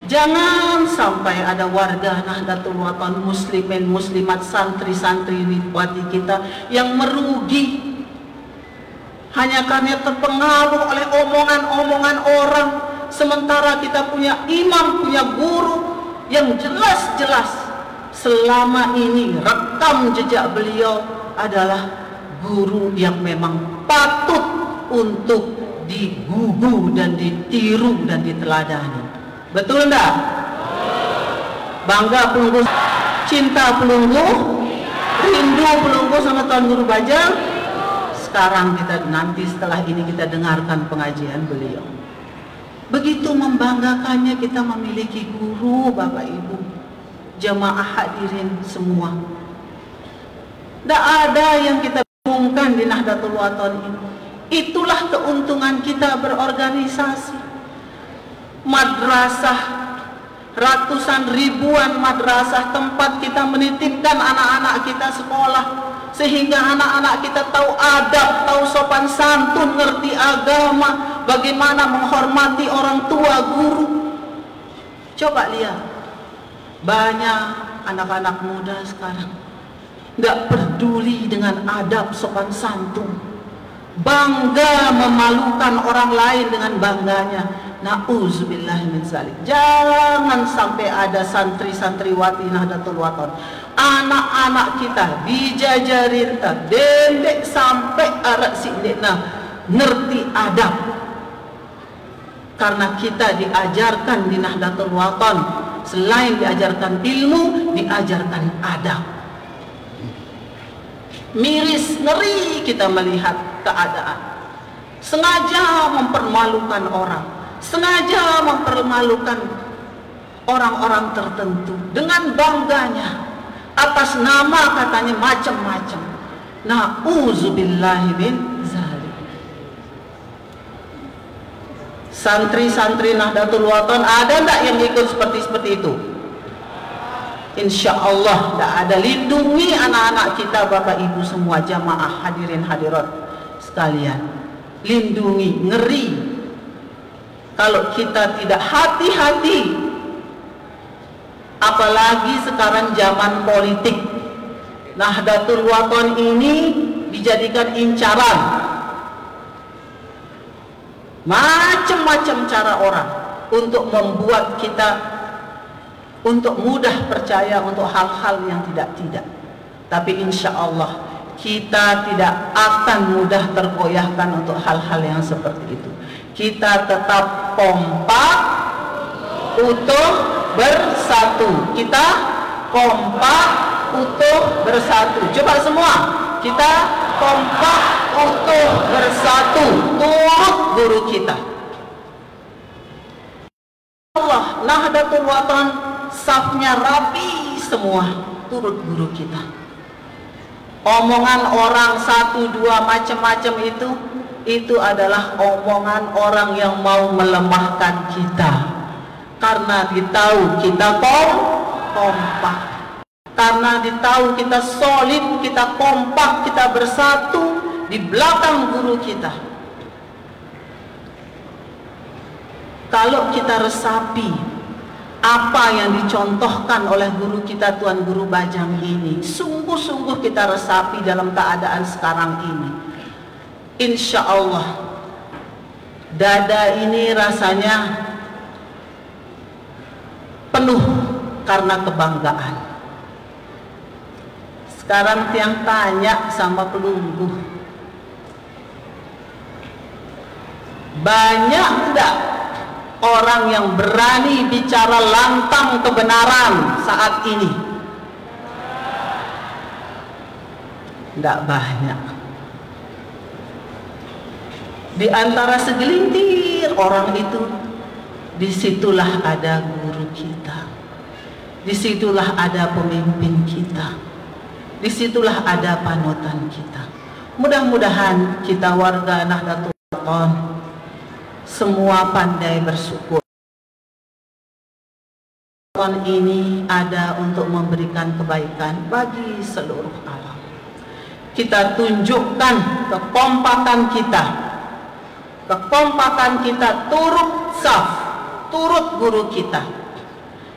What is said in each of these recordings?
Jangan sampai ada warga Nahdlatul Wathon, muslimin, muslimat, santri-santri wati kita yang merugi hanya karena terpengaruh oleh omongan-omongan orang. Sementara kita punya imam, punya guru yang jelas-jelas selama ini rekam jejak beliau adalah guru yang memang patut untuk digugu dan ditiru dan diteladani. Betul enggak? Bangga pelunggu, cinta pelunggu, rindu pelunggu sama Tuan Guru Bajang. Sekarang kita nanti setelah ini kita dengarkan pengajian beliau. Begitu membanggakannya kita memiliki guru, Bapak Ibu, jamaah hadirin semua. Tidak ada yang kita bingungkan di Nahdlatul Wathon ini. Itulah keuntungan kita berorganisasi. Madrasah, ratusan ribuan madrasah tempat kita menitipkan anak-anak kita sekolah, sehingga anak-anak kita tahu adab, tahu sopan santun, ngerti agama, bagaimana menghormati orang tua, guru. Coba lihat, banyak anak-anak muda sekarang nggak peduli dengan adab sopan santun, bangga memalukan orang lain dengan bangganya. Na'udzubillah min dzalik. Jangan sampai ada santri-santriwati Nahdlatul Wathon, anak-anak kita dijajarin dendek sampai arak sindekna ngerti adab. Karena kita diajarkan di Nahdlatul Wathon, selain diajarkan ilmu, diajarkan adab. Miris, ngeri kita melihat keadaan. Sengaja mempermalukan orang, sengaja mempermalukan orang-orang tertentu dengan bangganya atas nama katanya macam-macam. Na'udzubillahi min dzalik. Santri-santri Nahdlatul Wathon ada enggak yang ikut seperti itu? Insya Allah tidak ada. Lindungi anak-anak kita, Bapak Ibu semua, jamaah hadirin hadirat sekalian. Lindungi, ngeri kalau kita tidak hati-hati. Apalagi sekarang zaman politik, Nahdlatul Wathon ini dijadikan incaran macam-macam cara orang untuk membuat kita untuk mudah percaya untuk hal-hal yang tidak-tidak. Tapi insya Allah kita tidak akan mudah tergoyahkan untuk hal-hal yang seperti itu. Kita tetap kompak, utuh, bersatu. Kita kompak, utuh, bersatu. Coba semua, kita kompak, utuh, bersatu. Turut guru kita. Allah, Nahdlatul Wathon safnya rapi semua, turut guru kita. Omongan orang satu dua macam-macam itu adalah omongan orang yang mau melemahkan kita. Karena ditahu kita kompak, karena ditahu kita solid, kita kompak, kita bersatu di belakang guru kita. Kalau kita resapi apa yang dicontohkan oleh guru kita Tuan Guru Bajang ini, sungguh-sungguh kita resapi dalam keadaan sekarang ini, insya Allah dada ini rasanya penuh karena kebanggaan. Sekarang tiang tanya sama pelunggu, banyak enggak orang yang berani bicara lantang kebenaran saat ini? Tidak banyak. Di antara segelintir orang itu, disitulah ada guru kita, disitulah ada pemimpin kita, disitulah ada panutan kita. Mudah-mudahan kita warga Nahdlatul Wathon semua pandai bersyukur. Tahun ini ada untuk memberikan kebaikan bagi seluruh alam. Kita tunjukkan kekompakan kita turut saf, turut guru kita.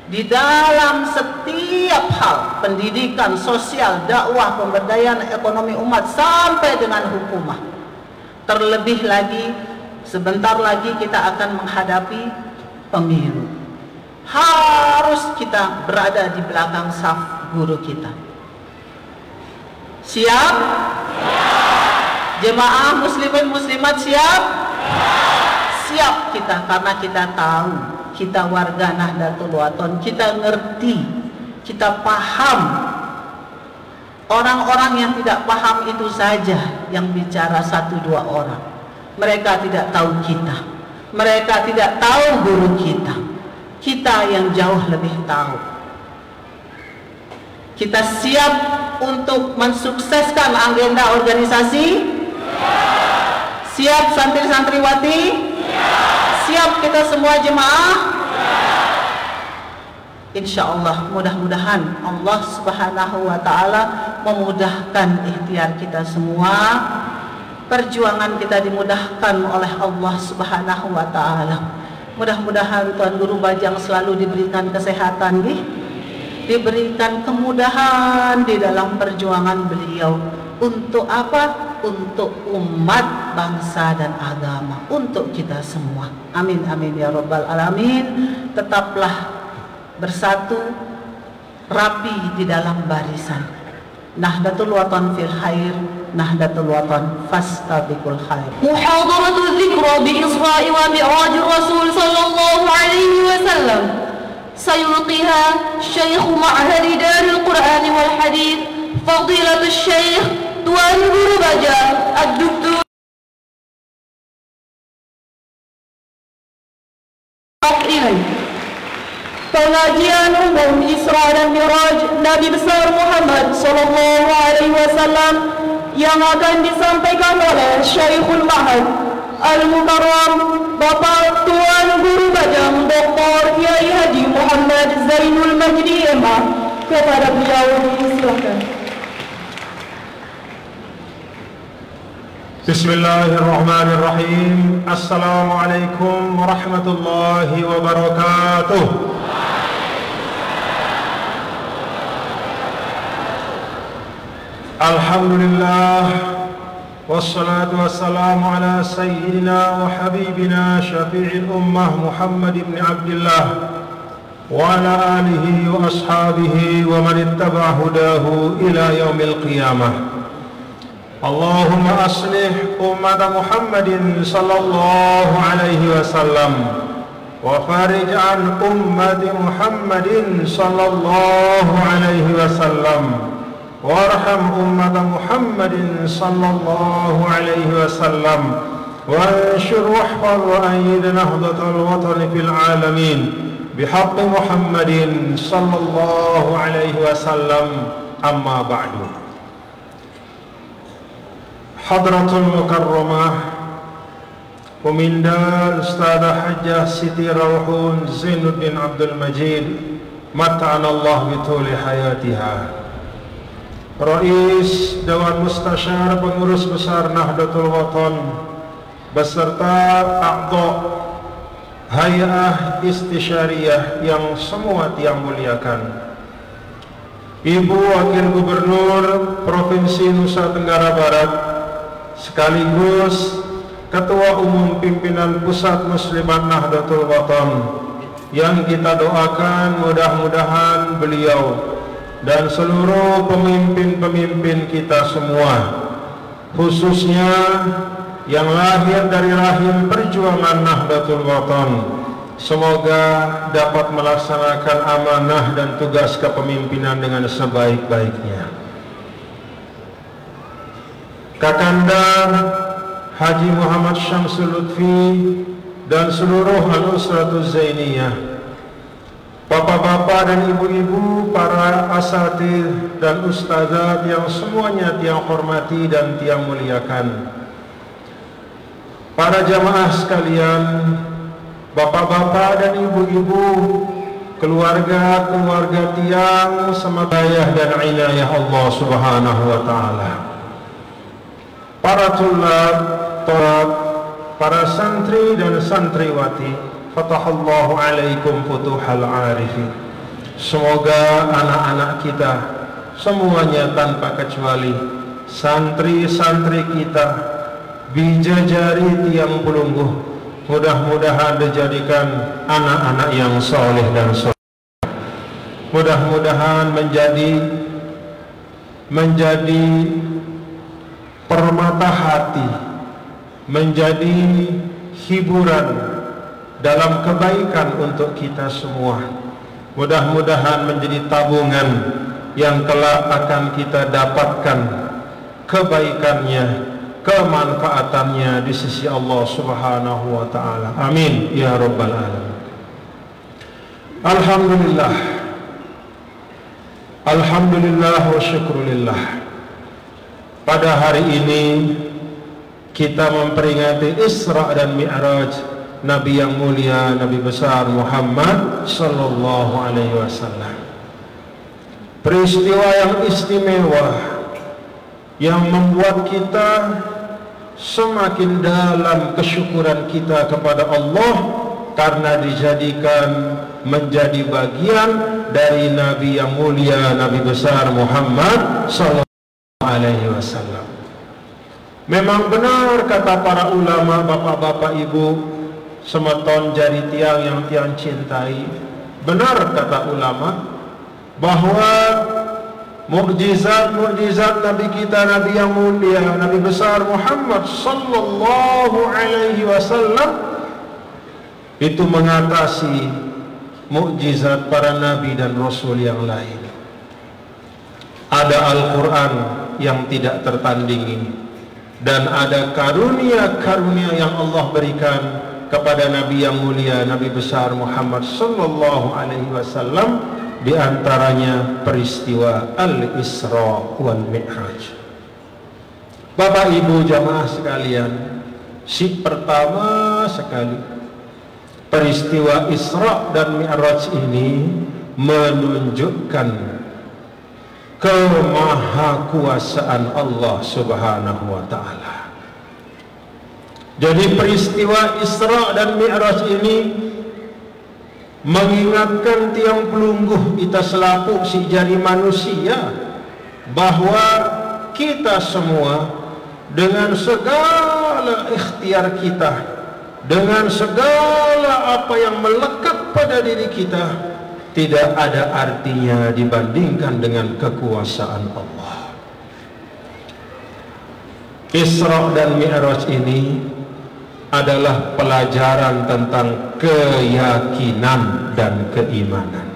di dalam setiap hal, pendidikan, sosial, dakwah, pemberdayaan ekonomi umat sampai dengan hukumah. Terlebih lagi, sebentar lagi kita akan menghadapi pemilu. Harus kita berada di belakang saf guru kita. Siap? Jemaah muslimin muslimat siap? Siap kita, karena kita tahu kita warga Nahdlatul Wathon, kita ngerti, kita paham. Orang-orang yang tidak paham itu saja yang bicara 1-2 orang. Mereka tidak tahu kita, mereka tidak tahu guru kita. Kita yang jauh lebih tahu. Kita siap untuk mensukseskan agenda organisasi? Siap santri-santriwati? Siap kita semua jemaah? Insya Allah, mudah-mudahan Allah Subhanahu wa Ta'ala memudahkan ikhtiar kita semua. Perjuangan kita dimudahkan oleh Allah Subhanahu wa Ta'ala. Mudah-mudahan Tuan Guru Bajang selalu diberikan kesehatan, diberikan kemudahan di dalam perjuangan beliau. Untuk apa? Untuk umat, bangsa dan agama, untuk kita semua. Amin amin ya rabbal alamin. Tetaplah bersatu, rapi di dalam barisan. Nahdlatul Wathon fil khair, Nahdlatul Wathon fastabiqul khair. Muhadaratul dzikra bi Isra wa Mi'raj Rasul sallallahu alaihi wasallam. Sayulqiha Syekh Ma'had Darul Quran wal Hadith, Fadilatul Syekh Tuan Guru Bajang Ad-Doktor Pengajian umum Isra dan Mi'raj Nabi besar Muhammad sallallahu alaihi wasallam yang akan disampaikan oleh Syekhul Ma'had Al-Mukarram Bapak Tuan Guru Bajang Dr. Kiai Haji Muhammad Zainul Majdi MA. Kepada beliau disilakan. Bismillahirrahmanirrahim. Assalamualaikum warahmatullahi wabarakatuh. Alhamdulillah, wassalatu wassalamu ala sayyidina wa habibina syafi'il ummah Muhammad ibn Abdullah wa ala alihi wa ashabihi wa man ittaba'a hudahu ila yaumil qiyamah. Allahumma aslih umat Muhammadin sallallahu alaihi wasallam wa farij an ummati Muhammadin sallallahu alaihi wasallam warham umat Muhammadin sallallahu alaihi wasallam wanshur wahfaz wa ayyid nahdlatul wathon fil alamin bihaqqi Muhammadin sallallahu alaihi wasallam. Amma ba'du. Hadratul Mukarramah Pemindah Ustadzah Hajjah Siti Rauhun Zainuddin Abdul Majid mata'anallah bituli hayatiha, Rais Dewan Mustasyar Pengurus Besar Nahdlatul Wathon beserta a'dha Hay'ah Istisyariyah yang semua tiang muliakan, Ibu Wakil Gubernur Provinsi Nusa Tenggara Barat sekaligus Ketua Umum Pimpinan Pusat Muslimat Nahdlatul Wathon, yang kita doakan mudah-mudahan beliau dan seluruh pemimpin-pemimpin kita semua, khususnya yang lahir dari rahim perjuangan Nahdlatul Wathon, semoga dapat melaksanakan amanah dan tugas kepemimpinan dengan sebaik-baiknya. Kakanda Haji Muhammad Syamsul Lutfi dan seluruh Al-Usratuz Zainiyah, bapak-bapak dan ibu-ibu, para asatidz dan ustadzat yang semuanya tiang hormati dan tiang muliakan, para jamaah sekalian, bapak-bapak dan ibu-ibu, keluarga-keluarga tiang semadayah dan inayah Allah Subhanahu wa Ta'ala, para tulab, para santri dan santriwati, fatahallahu alaikum futuhal arifin. Semoga anak-anak kita semuanya tanpa kecuali, santri-santri kita, bidadari tiang pelungguh, mudah-mudahan dijadikan anak-anak yang soleh dan soleh. Mudah-mudahan menjadi permata hati, menjadi hiburan dalam kebaikan untuk kita semua. Mudah-mudahan menjadi tabungan yang kelak akan kita dapatkan kebaikannya, kemanfaatannya di sisi Allah Subhanahu wa taala. Amin ya rabbal alamin. Alhamdulillah. Alhamdulillah wa syukrulillah. Pada hari ini kita memperingati Isra dan Mi'raj Nabi yang mulia, Nabi besar Muhammad sallallahu alaihi wasallam. Peristiwa yang istimewa yang membuat kita semakin dalam kesyukuran kita kepada Allah karena dijadikan menjadi bagian dari Nabi yang mulia, Nabi besar Muhammad sallallahu alaihi wasallam. Memang benar kata para ulama, bapak-bapak, ibu, semeton jari tiang yang tiang cintai, benar kata ulama bahwa mukjizat Nabi kita, Nabi yang mulia, Nabi besar Muhammad sallallahu alaihi wasallam itu mengatasi mukjizat para nabi dan rasul yang lain. Ada Al-Quran yang tidak tertandingi, dan ada karunia-karunia yang Allah berikan kepada Nabi yang mulia, Nabi besar Muhammad sallallahu alaihi wasallam, di antaranya peristiwa Al-Isra wal Mi'raj. Bapak Ibu jamaah sekalian, si pertama sekali peristiwa Isra dan Mi'raj ini menunjukkan kemahakuasaan Allah Subhanahu wa taala. Jadi peristiwa Isra dan Mi'raj ini mengingatkan tiang pelungguh kita selaku si jari manusia bahwa kita semua dengan segala ikhtiar kita, dengan segala apa yang melekat pada diri kita, tidak ada artinya dibandingkan dengan kekuasaan Allah. Isra dan Mi'raj ini adalah pelajaran tentang keyakinan dan keimanan.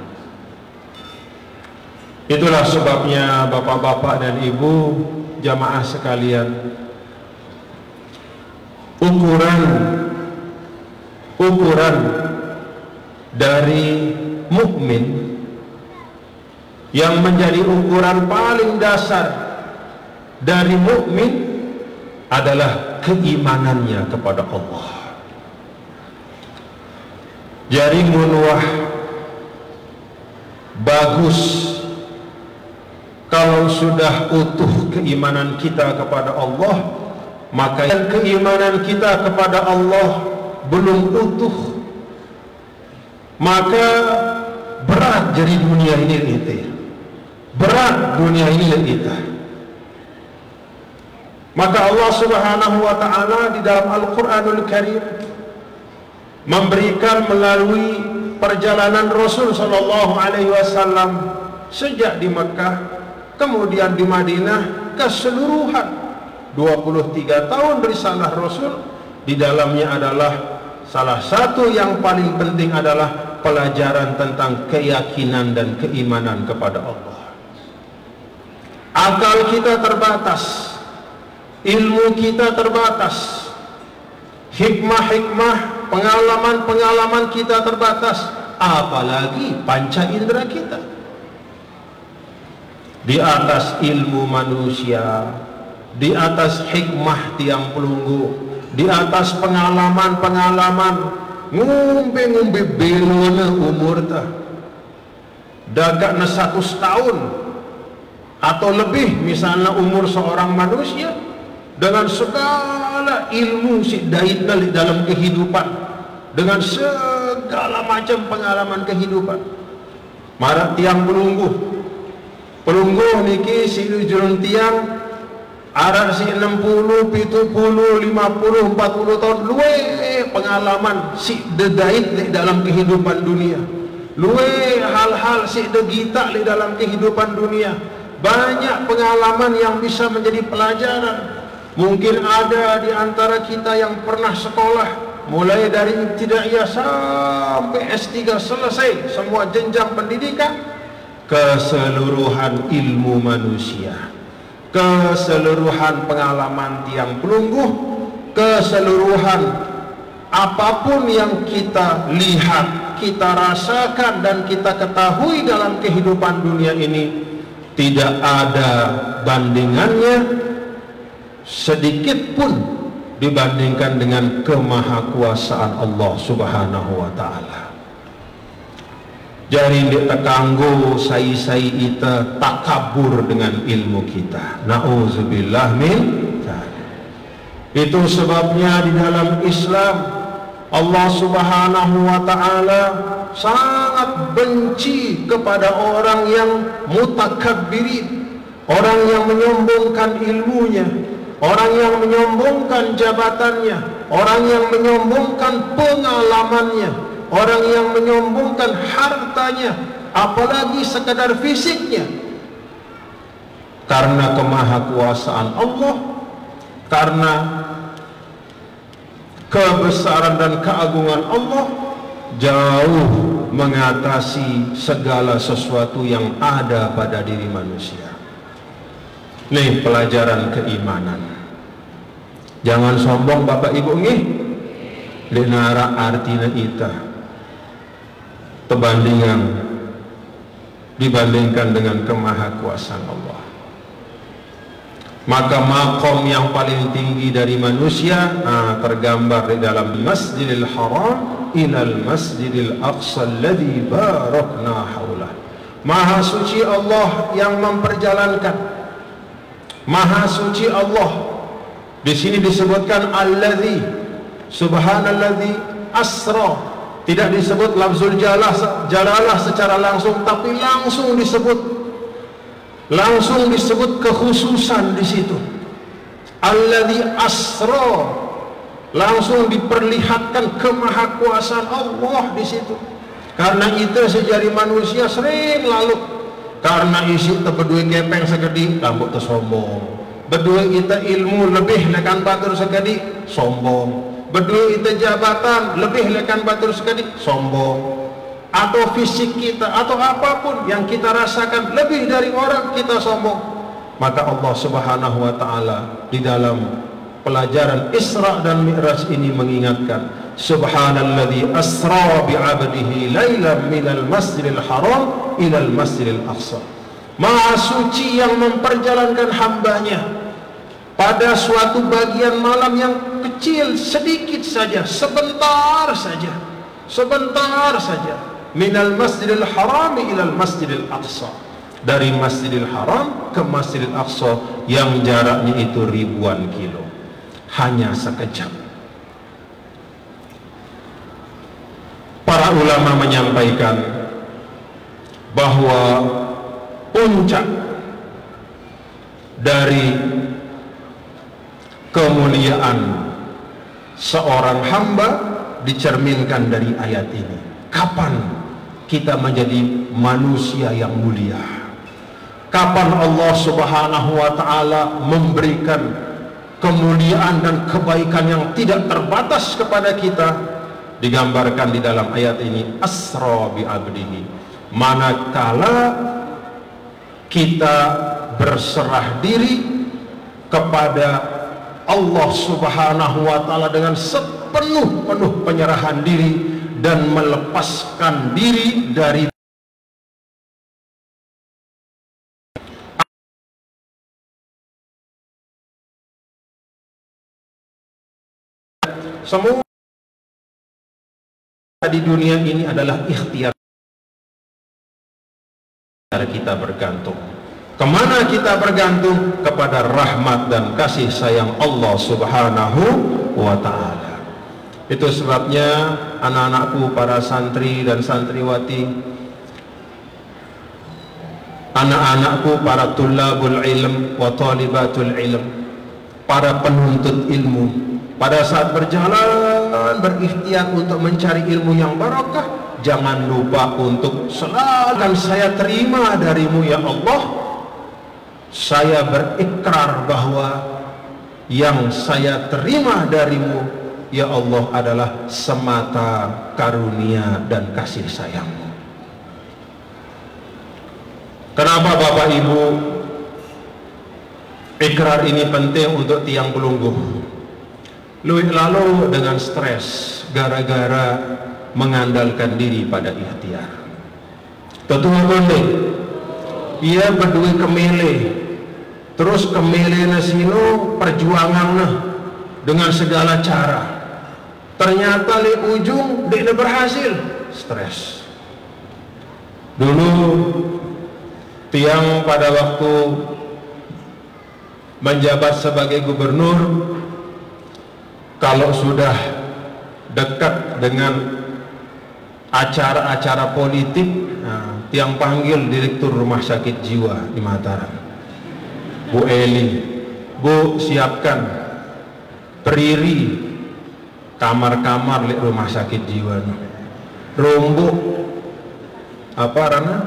Itulah sebabnya bapak-bapak dan ibu jamaah sekalian, ukuran dari mukmin yang menjadi ukuran paling dasar dari mukmin adalah keimanannya kepada Allah. Jadi munwah bagus kalau sudah utuh keimanan kita kepada Allah, maka keimanan kita kepada Allah belum utuh, maka berat jadi dunia ini kita, berat dunia ini kita. Maka Allah Subhanahu wa taala di dalam Al-Qur'anul Karim memberikan melalui perjalanan Rasul sallallahu alaihi wasallam sejak di Mekah, kemudian di Madinah, keseluruhan 23 tahun risalah Rasul, di dalamnya adalah salah satu yang paling penting adalah pelajaran tentang keyakinan dan keimanan kepada Allah. Akal kita terbatas, ilmu kita terbatas, hikmah-hikmah, pengalaman-pengalaman kita terbatas, apalagi panca indera kita. Di atas ilmu manusia, di atas hikmah tiang pelunggu, di atas pengalaman-pengalaman, ngumbe belona umur ta dagakna 100 tahun atau lebih misalnya umur seorang manusia, dengan segala ilmu si daitna dalam kehidupan, dengan segala macam pengalaman kehidupan, Marak tiang pelungguh niki si ujung tiang arak si 60, 70, 50, 40 tahun luwe pengalaman si dedait di dalam kehidupan dunia, luwe hal-hal si degita di dalam kehidupan dunia. Banyak pengalaman yang bisa menjadi pelajaran. Mungkin ada di antara kita yang pernah sekolah mulai dari ibtidaiyah sampai S3 selesai semua jenjang pendidikan, keseluruhan ilmu manusia, keseluruhan pengalaman tiang pelungguh, keseluruhan apapun yang kita lihat, kita rasakan dan kita ketahui dalam kehidupan dunia ini, tidak ada bandingannya sedikit pun dibandingkan dengan kemahakuasaan Allah Subhanahu wa ta'ala. Jari kita kanggo sai-sai ita takabur dengan ilmu kita. Na'udzubillah min dzalik. Itu sebabnya di dalam Islam Allah Subhanahu wa ta'ala sangat benci kepada orang yang mutakabbirin, orang yang menyombongkan ilmunya, orang yang menyombongkan jabatannya, orang yang menyombongkan pengalamannya, orang yang menyombongkan hartanya, apalagi sekadar fisiknya. Karena kemahakuasaan Allah, karena kebesaran dan keagungan Allah jauh mengatasi segala sesuatu yang ada pada diri manusia. Nih pelajaran keimanan. Jangan sombong Bapak Ibu nih. Lenara artina ita dibandingkan dengan kemahakuasaan Allah. Maka makom yang paling tinggi dari manusia tergambar di dalam Masjidil Haram ilal Masjidil Aqsa alladzi barakna haulah. Maha suci Allah yang memperjalankan, Maha suci Allah. Di sini disebutkan alladzi, subhanalladzi asra. Tidak disebut lafzul jalalah secara langsung, tapi langsung disebut kekhususan di situ. Alladzi asra, langsung diperlihatkan kemahakuasaan Allah di situ. Karena itu sejari manusia sering lalu karena isi tebedui kepeng segede rambut tersombong, bedui kita ilmu lebih lekan batur segede sombong, bedui kita jabatan lebih lekan batur segede sombong, atau fisik kita atau apapun yang kita rasakan lebih dari orang kita sombong. Maka Allah Subhanahu wa ta'ala di dalam pelajaran Isra dan Mi'raj ini mengingatkan, subhanalladzi asra bi'abdihi lailan minal masjidil haram ilal masjidil aqsa. Maha suci yang memperjalankan hambanya pada suatu bagian malam yang kecil, sedikit saja, sebentar saja, minal masjidil haram ilal masjidil aqsa, dari masjidil haram ke masjidil aqsa yang jaraknya itu ribuan kilo, hanya sekejap. Para ulama menyampaikan bahwa puncak dari kemuliaan seorang hamba dicerminkan dari ayat ini. Kapan kita menjadi manusia yang mulia? Kapan Allah Subhanahu wa ta'ala memberikan kemuliaan dan kebaikan yang tidak terbatas kepada kita? Digambarkan di dalam ayat ini, asra bi abdihi, manakala kita berserah diri kepada Allah Subhanahu wa ta'ala dengan sepenuh-penuh penyerahan diri dan melepaskan diri dari semua di dunia ini adalah ikhtiar kita bergantung. Kemana kita bergantung? Kepada rahmat dan kasih sayang Allah Subhanahu wa ta'ala. Itu sebabnya anak-anakku, para santri dan santriwati, anak-anakku para tulabul ilm wa talibatul ilm, para penuntut ilmu, pada saat berjalan berikhtiar untuk mencari ilmu yang barakah, jangan lupa untuk selalu akan saya terima darimu ya Allah. Saya berikrar bahwa yang saya terima darimu ya Allah adalah semata karunia dan kasih sayangmu. Kenapa Bapak Ibu ikrar ini penting untuk tiang pelungguh? Lalu dengan stres gara-gara mengandalkan diri pada ikhtiar. Tetua konde, ia berdua kemele, terus kemele nasino perjuangan dengan segala cara. Ternyata di ujung dia berhasil, stres. Dulu tiang pada waktu menjabat sebagai gubernur, kalau sudah dekat dengan acara-acara politik, tiang panggil direktur rumah sakit jiwa di Mataram, Bu Eli, Bu siapkan periri kamar-kamar di rumah sakit jiwa, rombok apa rana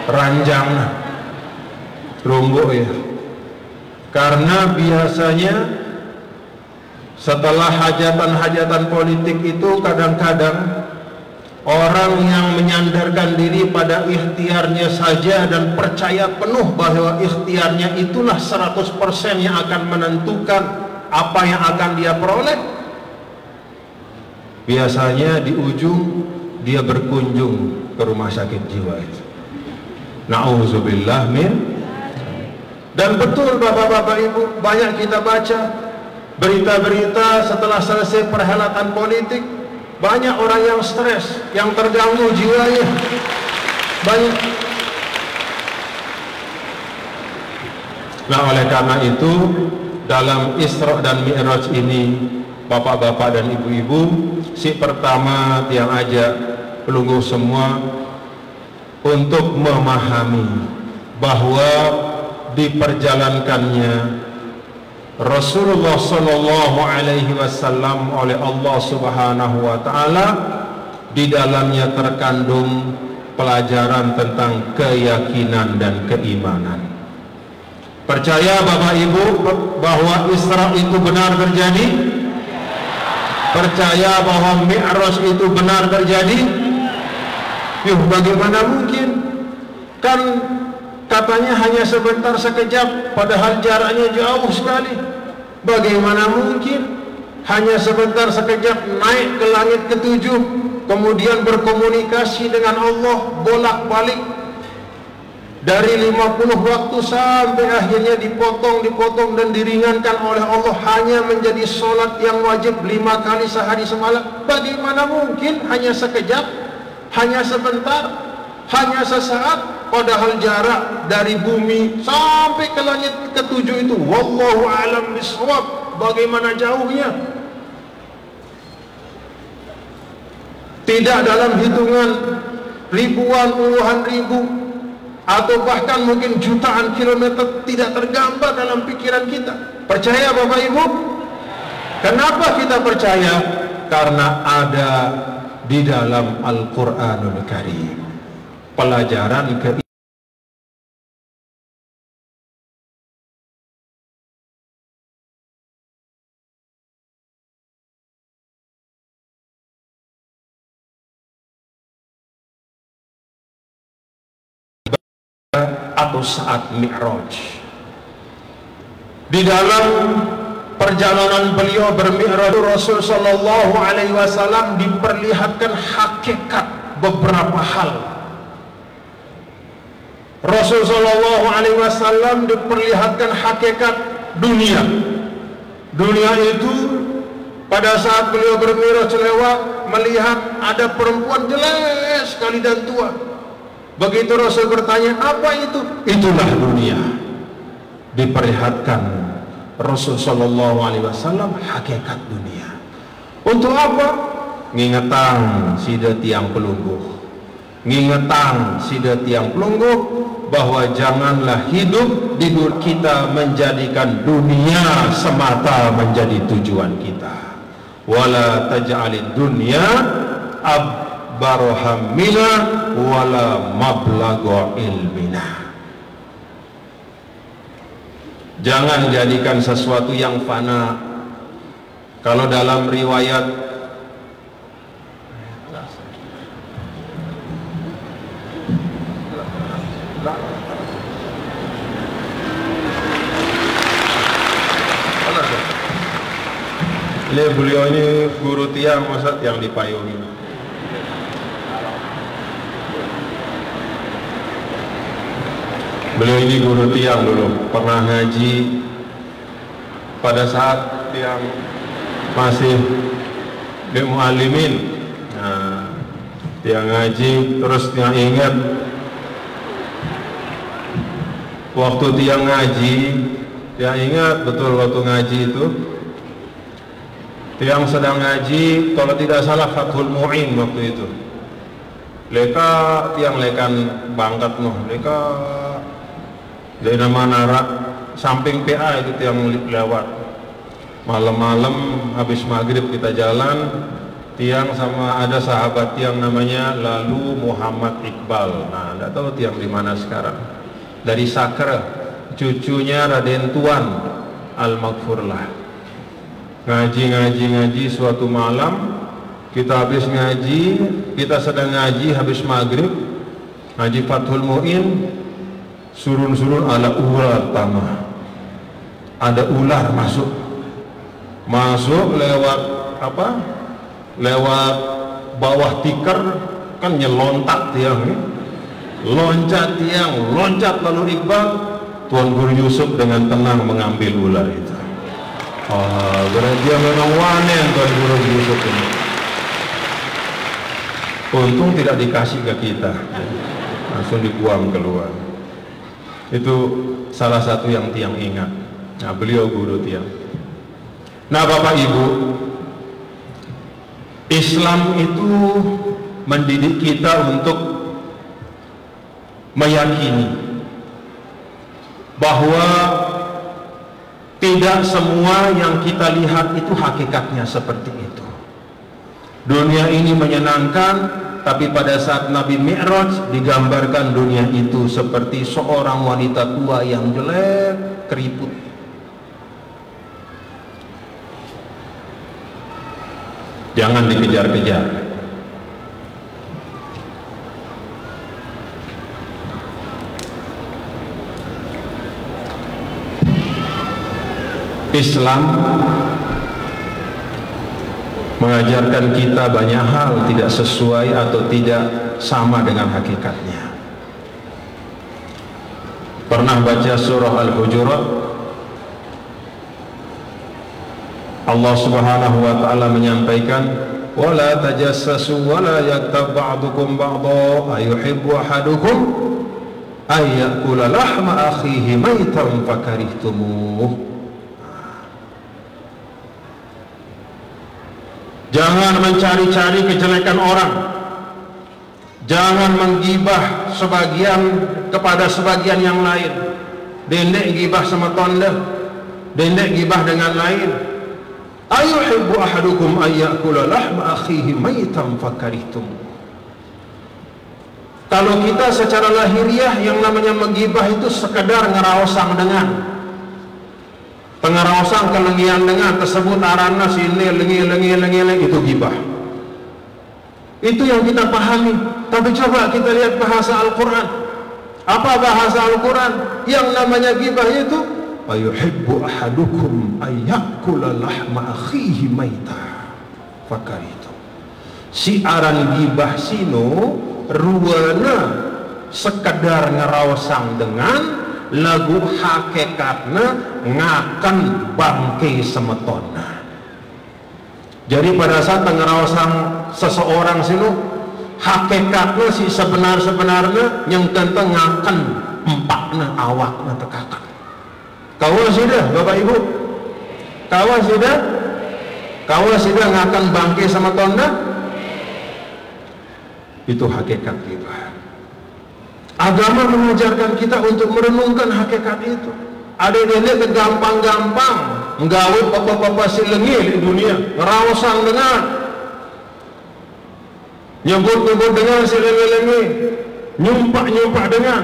ranjang rombok ya, karena biasanya setelah hajatan-hajatan politik itu kadang-kadang orang yang menyandarkan diri pada ikhtiarnya saja dan percaya penuh bahwa ikhtiarnya itulah 100% yang akan menentukan apa yang akan dia peroleh, biasanya di ujung dia berkunjung ke rumah sakit jiwa itu. Na'udzubillah min. Dan betul Bapak-bapak Ibu, banyak kita baca berita-berita setelah selesai perhelatan politik, banyak orang yang stres, yang terganggu jiwanya, banyak. Nah, oleh karena itu dalam Isra dan Mi'raj ini, bapak-bapak dan ibu-ibu, si pertama yang ajak pelungguh semua untuk memahami bahwa diperjalankannya Rasulullah Sallallahu Alaihi Wasallam oleh Allah Subhanahu Wa Taala, di dalamnya terkandung pelajaran tentang keyakinan dan keimanan. Percaya Bapak Ibu bahwa Isra itu benar terjadi? Percaya bahwa Mi'raj itu benar terjadi? Yuh, bagaimana mungkin? Kan katanya hanya sebentar, sekejap, padahal jaraknya jauh sekali. Bagaimana mungkin hanya sebentar, sekejap naik ke langit ketujuh, kemudian berkomunikasi dengan Allah bolak-balik dari 50 waktu sampai akhirnya dipotong dan diringankan oleh Allah hanya menjadi sholat yang wajib 5 kali sehari semalam. Bagaimana mungkin hanya sekejap, hanya sebentar, hanya sesaat, padahal jarak dari bumi sampai ke langit ketujuh itu wallahu a'lam bishawab, bagaimana jauhnya. Tidak dalam hitungan ribuan, puluhan ribu, atau bahkan mungkin jutaan kilometer, tidak tergambar dalam pikiran kita. Percaya Bapak Ibu? Kenapa kita percaya? Karena ada di dalam Al-Quranul Karim pelajaran ke atau saat Mi'raj. Di dalam perjalanan beliau bermi'raj, Rasul Sallallahu Alaihi Wasallam diperlihatkan hakikat beberapa hal. Rasul Sallallahu Alaihi Wasallam diperlihatkan hakikat dunia. Dunia itu pada saat beliau bermi'raj lewat, melihat ada perempuan jelek sekali dan tua. Begitu Rasul bertanya, apa itu? Itulah dunia. Diperlihatkan Rasul Sallallahu Alaihi Wasallam hakikat dunia. Untuk apa? ngingetang sida tiang pelungguh, ngingetang sida tiang pelungguh bahwa janganlah hidup di dunia kita menjadikan dunia semata menjadi tujuan kita. Wala taj'alid dunya akbar hammina wala mablagha ilmina. Jangan jadikan sesuatu yang fana. Kalau dalam riwayat beliau ini guru tiang, masa yang dipayungi. Beliau ini guru tiang dulu, pernah ngaji pada saat tiang masih di muallimin. Nah, tiang ngaji terus tiang ingat waktu tiang ngaji, tiang ingat betul waktu ngaji itu tiang sedang ngaji, kalau tidak salah Fathul Mu'in waktu itu. Leka tiang lekan bangkat noh, leka dari nama Nara samping PA itu tiang lewat. Malam-malam habis maghrib kita jalan, tiang sama ada sahabat tiang namanya Lalu Muhammad Iqbal. Nah, tidak tahu tiang di mana sekarang. Dari Sakra, cucunya Raden Tuan Al-Maghfurlah. Ngaji suatu malam kita habis ngaji, kita sedang ngaji habis maghrib, ngaji Fathul Mu'in, surun-surun ala ular tamah, ada ular masuk lewat apa, lewat bawah tikar, kan nyelontak tiang, loncat tiang, loncat lalu Iqbal. Tuan Guru Yusuf dengan tenang mengambil ular itu. Berarti dia memang wanen Tuan Guru Yusuf ini. Untung tidak dikasih ke kita, langsung dibuang keluar. Itu salah satu yang tiang ingat. Nah, beliau guru tiang. Nah, Bapak Ibu, Islam itu mendidik kita untuk meyakini bahwa tidak semua yang kita lihat itu hakikatnya seperti itu. Dunia ini menyenangkan, tapi pada saat Nabi Mi'raj digambarkan dunia itu seperti seorang wanita tua yang jelek, keriput. Jangan dikejar-kejar. Islam mengajarkan kita banyak hal tidak sesuai atau tidak sama dengan hakikatnya. Pernah baca surah Al-Hujurat? Allah Subhanahu wa taala menyampaikan, "Wala tajassasu wala yaktab ba'dukum ba'dha ayuhibbu ahadukum ay ya'kula lahma akhihi maitan fakarihtumuh." Jangan mencari-cari kejelekan orang. Jangan menggibah sebagian kepada sebagian yang lain. Dendek gibah sama tonda, dendek gibah dengan lain. Ayuhibbu ahadukum ayyakula lahma akhihi maitan fakarihtum. Kalau kita secara lahiriah yang namanya menggibah itu sekedar ngeraosang dengan, pengeraosan kelengian dengan tersebut arana sini lengi itu gibah. Itu yang kita pahami. Tapi coba kita lihat bahasa Al-Quran. Apa bahasa Al-Quran? Yang namanya gibah itu ayuhibbu ahadukum ayyakula lahma akhihi maita fakaritu. Si aran gibah sino ruwana sekedar ngeraosang dengan lagu hakikatna ngakan bangke semetona. Jadi pada saat ngeraosang seseorang sino hakikatnya si sebenar-sebenarnya yang tentang ngakan empakna awakna tekakan. Kawa sudah Bapak Ibu, kawa sudah ngakan bangke sama tonda. Itu hakikat ghibah. Agama mengajarkan kita untuk merenungkan hakikat itu. Ada yang lihat gampang-gampang menggawe papa-papa silengil di dunia, ngerawasan dengan nyebut-nyebut dengan silengil-lengil, nyumpak-nyumpak dengan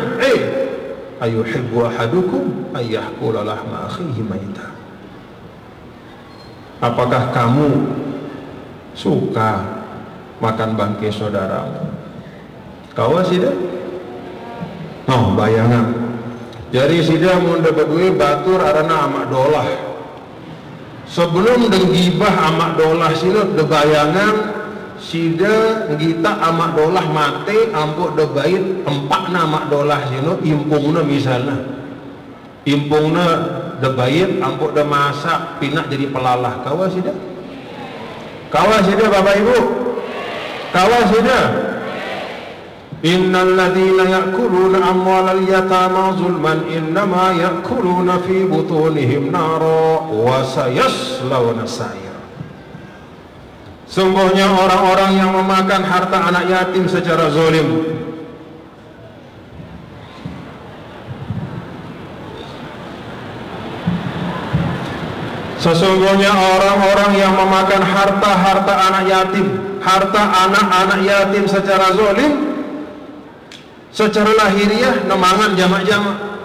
ayuhibbu ahadukum ayyahkula lahma akhihi maita. Apakah kamu suka makan bangkai saudaramu? Kau sida? Oh, bayangan. Jadi sida mun berdua batur arana amak dolah. Sebelum denggibah amak dolah sila de bayangan sida ngita amak dolah mate ampuk de bait empakna amak dolah sila impungna misalnya. Impungna de bait ampuk de masak pinak jadi pelalah. Kawa sida? Kawa sida Bapak Ibu? Kawa sida? Innal ladzina ya'kuluna amwalal yatama zulman innama ya'kuluna fi butunihim nara wa sayaslawna sa'ira. Sungguhnya orang-orang yang memakan harta anak yatim secara zalim sesungguhnya orang-orang yang memakan harta anak yatim, harta anak-anak yatim secara zalim, secara lahiriah nemangan jamak-jamak.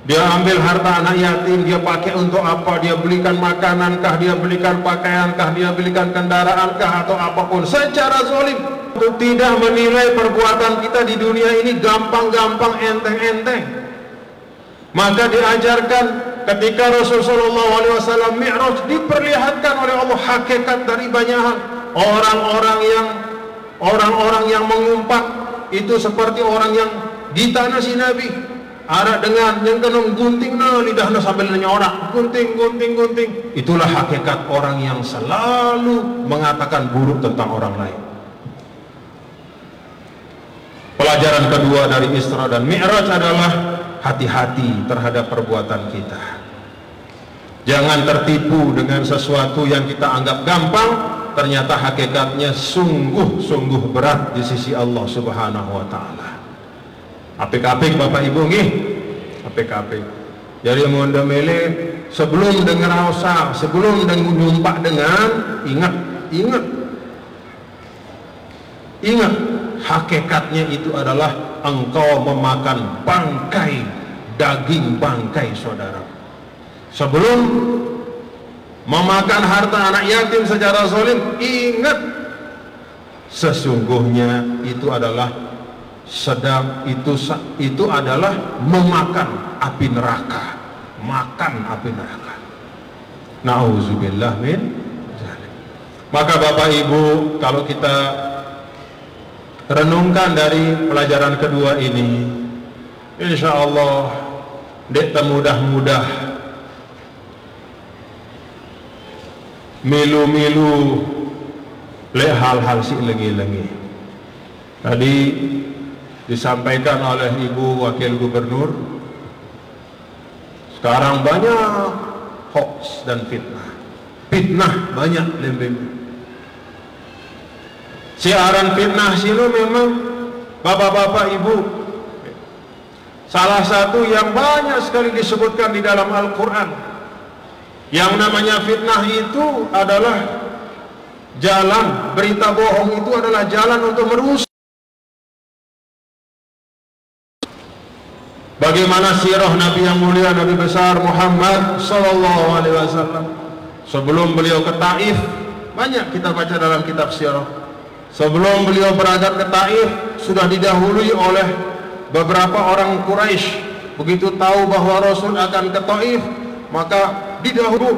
Dia ambil harta anak yatim, dia pakai untuk apa? Dia belikan makanankah, dia belikan pakaiankah, dia belikan kendaraankah, atau apapun secara zalim. Untuk tidak menilai perbuatan kita di dunia ini gampang-gampang, enteng-enteng. Maka diajarkan ketika Rasulullah SAW Mi'raj, diperlihatkan oleh Allah hakikat dari banyak hal. Orang-orang yang mengumpat itu seperti orang yang di tanah si Nabi, ada dengan yang kena gunting lidahnya sambil nyorak, gunting. Itulah hakikat orang yang selalu mengatakan buruk tentang orang lain. Pelajaran kedua dari Isra dan Mi'raj adalah hati-hati terhadap perbuatan kita. Jangan tertipu dengan sesuatu yang kita anggap gampang, ternyata hakikatnya sungguh-sungguh berat di sisi Allah Subhanahu wa taala. Apik-apik Bapak Ibu nggih. Apik-apik. Jadi mun mele sebelum dengar usah, sebelum nyumpak dengan ingat hakikatnya itu adalah engkau memakan bangkai, daging bangkai saudara. Sebelum memakan harta anak yatim secara zalim, ingat sesungguhnya itu adalah itu adalah memakan api neraka, makan api neraka. Nauzubillah min zalik. Maka Bapak Ibu, kalau kita renungkan dari pelajaran kedua ini, insya Allah dek mudah-mudah milu-milu le hal-hal si lengi-lengi. Tadi disampaikan oleh Ibu Wakil Gubernur, sekarang banyak hoax dan fitnah banyak lembeng. Siaran fitnah silo memang bapak-bapak ibu, salah satu yang banyak sekali disebutkan di dalam Al-Quran. Yang namanya fitnah itu adalah jalan, berita bohong itu adalah jalan untuk merusak. Bagaimana sirah Nabi yang mulia, Nabi besar Muhammad Sallallahu Alaihi Wasallam sebelum beliau ke Taif, banyak kita baca dalam kitab sirah. Sebelum beliau berangkat ke Taif, sudah didahului oleh beberapa orang Quraisy. Begitu tahu bahwa Rasul akan ke Taif, maka didahulu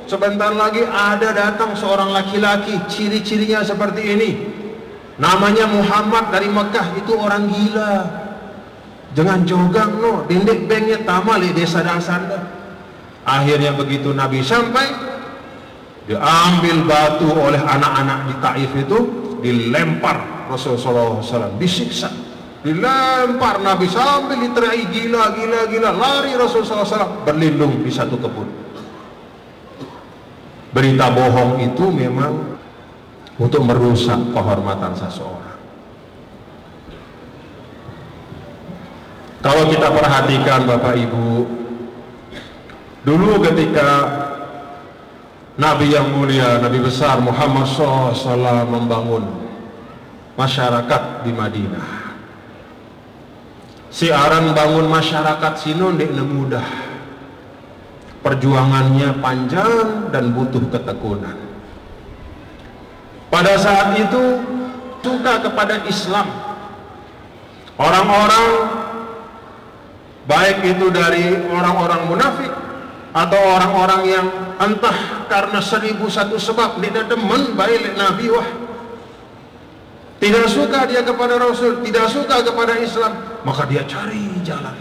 sebentar lagi ada datang seorang laki-laki, ciri-cirinya seperti ini, namanya Muhammad, dari Mekah. Itu orang gila, jangan jogang no, dindek bengnya tamal di desa dasanda. Akhirnya begitu Nabi sampai, diambil batu oleh anak-anak di Taif itu, dilempar Rasulullah SAW, disiksa, dilempar Nabi sambil diteriaki gila, lari Rasulullah SAW berlindung di satu kebun. Berita bohong itu memang untuk merusak kehormatan seseorang. Kalau kita perhatikan Bapak Ibu, dulu ketika Nabi yang mulia, Nabi besar Muhammad SAW membangun masyarakat di Madinah, siaran bangun masyarakat sino ndek mudah, perjuangannya panjang dan butuh ketekunan. Pada saat itu suka kepada Islam orang-orang, baik itu dari orang-orang munafik atau orang-orang yang entah karena 1001 sebab tidak demen baik Nabi, wah tidak suka dia kepada Rasul, tidak suka kepada Islam, maka dia cari jalan.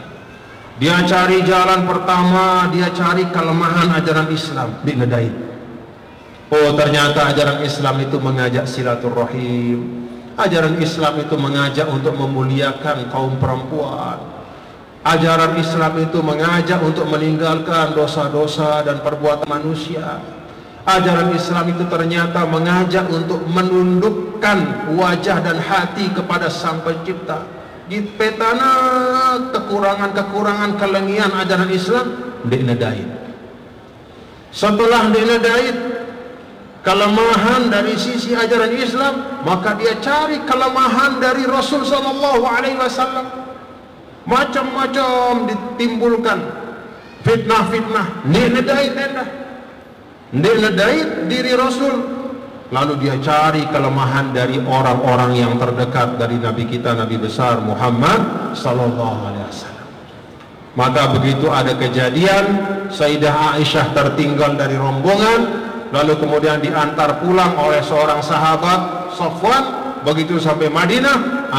Dia cari jalan pertama, dia cari kelemahan ajaran Islam, dinedai. Oh, ternyata ajaran Islam itu mengajak silaturahim. Ajaran Islam itu mengajak untuk memuliakan kaum perempuan. Ajaran Islam itu mengajak untuk meninggalkan dosa-dosa dan perbuatan manusia. Ajaran Islam itu ternyata mengajak untuk menundukkan wajah dan hati kepada Sang Pencipta. Di petana kekurangan-kekurangan kelengian ajaran Islam dinedait. Setelah dinedait kelemahan dari sisi ajaran Islam, maka dia cari kelemahan dari Rasul sallallahu alaihi wasallam. Macam-macam ditimbulkan fitnah-fitnah, nedait diri Rasul. Lalu dia cari kelemahan dari orang-orang yang terdekat dari Nabi kita, Nabi besar Muhammad sallallahu alaihi wasallam. Maka begitu ada kejadian Sayyidah Aisyah tertinggal dari rombongan, lalu kemudian diantar pulang oleh seorang sahabat Safwan. Begitu sampai Madinah,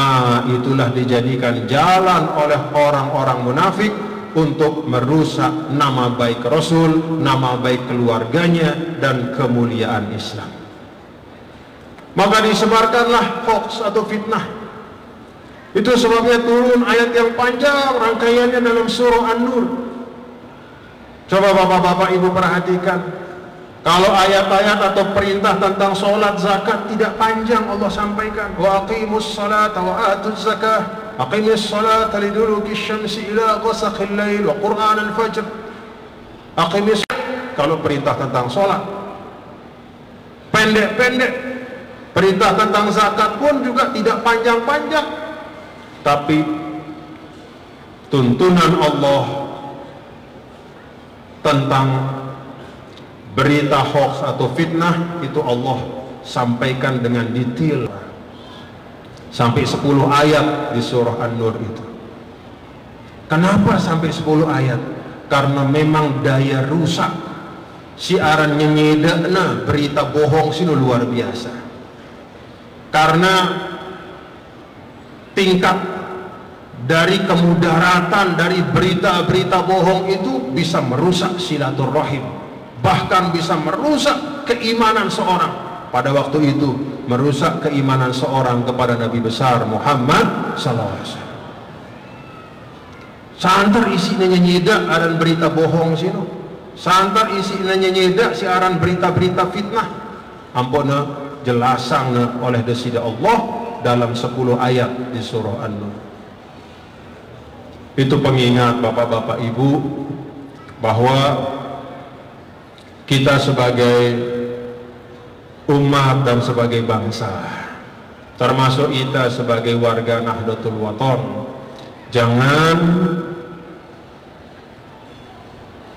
itulah dijadikan jalan oleh orang-orang munafik untuk merusak nama baik Rasul, nama baik keluarganya, dan kemuliaan Islam. Maka disebarkanlah hoax atau fitnah. Itu sebabnya turun ayat yang panjang rangkaiannya dalam surah An-Nur. Coba bapak-bapak ibu perhatikan, kalau ayat-ayat atau perintah tentang sholat, zakat tidak panjang Allah sampaikan. Wa aqimus salata wa atuz zakah. Aqimus salata liduluki syamsi ila ghasaqil lail wa qur'an al-fajr. Aqimus. Kalau perintah tentang sholat pendek-pendek. Perintah tentang zakat pun juga tidak panjang-panjang. Tapi tuntunan Allah tentang berita hoax atau fitnah itu Allah sampaikan dengan detail sampai 10 ayat di surah An-Nur itu. Kenapa sampai 10 ayat? Karena memang daya rusak siaran nyedakna berita bohong sini luar biasa. Karena tingkat dari kemudaratan dari berita-berita bohong itu bisa merusak silaturahim, bahkan bisa merusak keimanan seorang. Pada waktu itu merusak keimanan seorang kepada Nabi besar Muhammad SAW. Santar isinya nyedak aran berita bohong sino, santar isinya nyedak siaran berita-berita fitnah. Ampuna jelasang oleh desida Allah dalam 10 ayat di surah An-Nur. Itu pengingat bapak-bapak ibu bahwa kita sebagai umat dan sebagai bangsa, termasuk kita sebagai warga Nahdlatul Wathon, jangan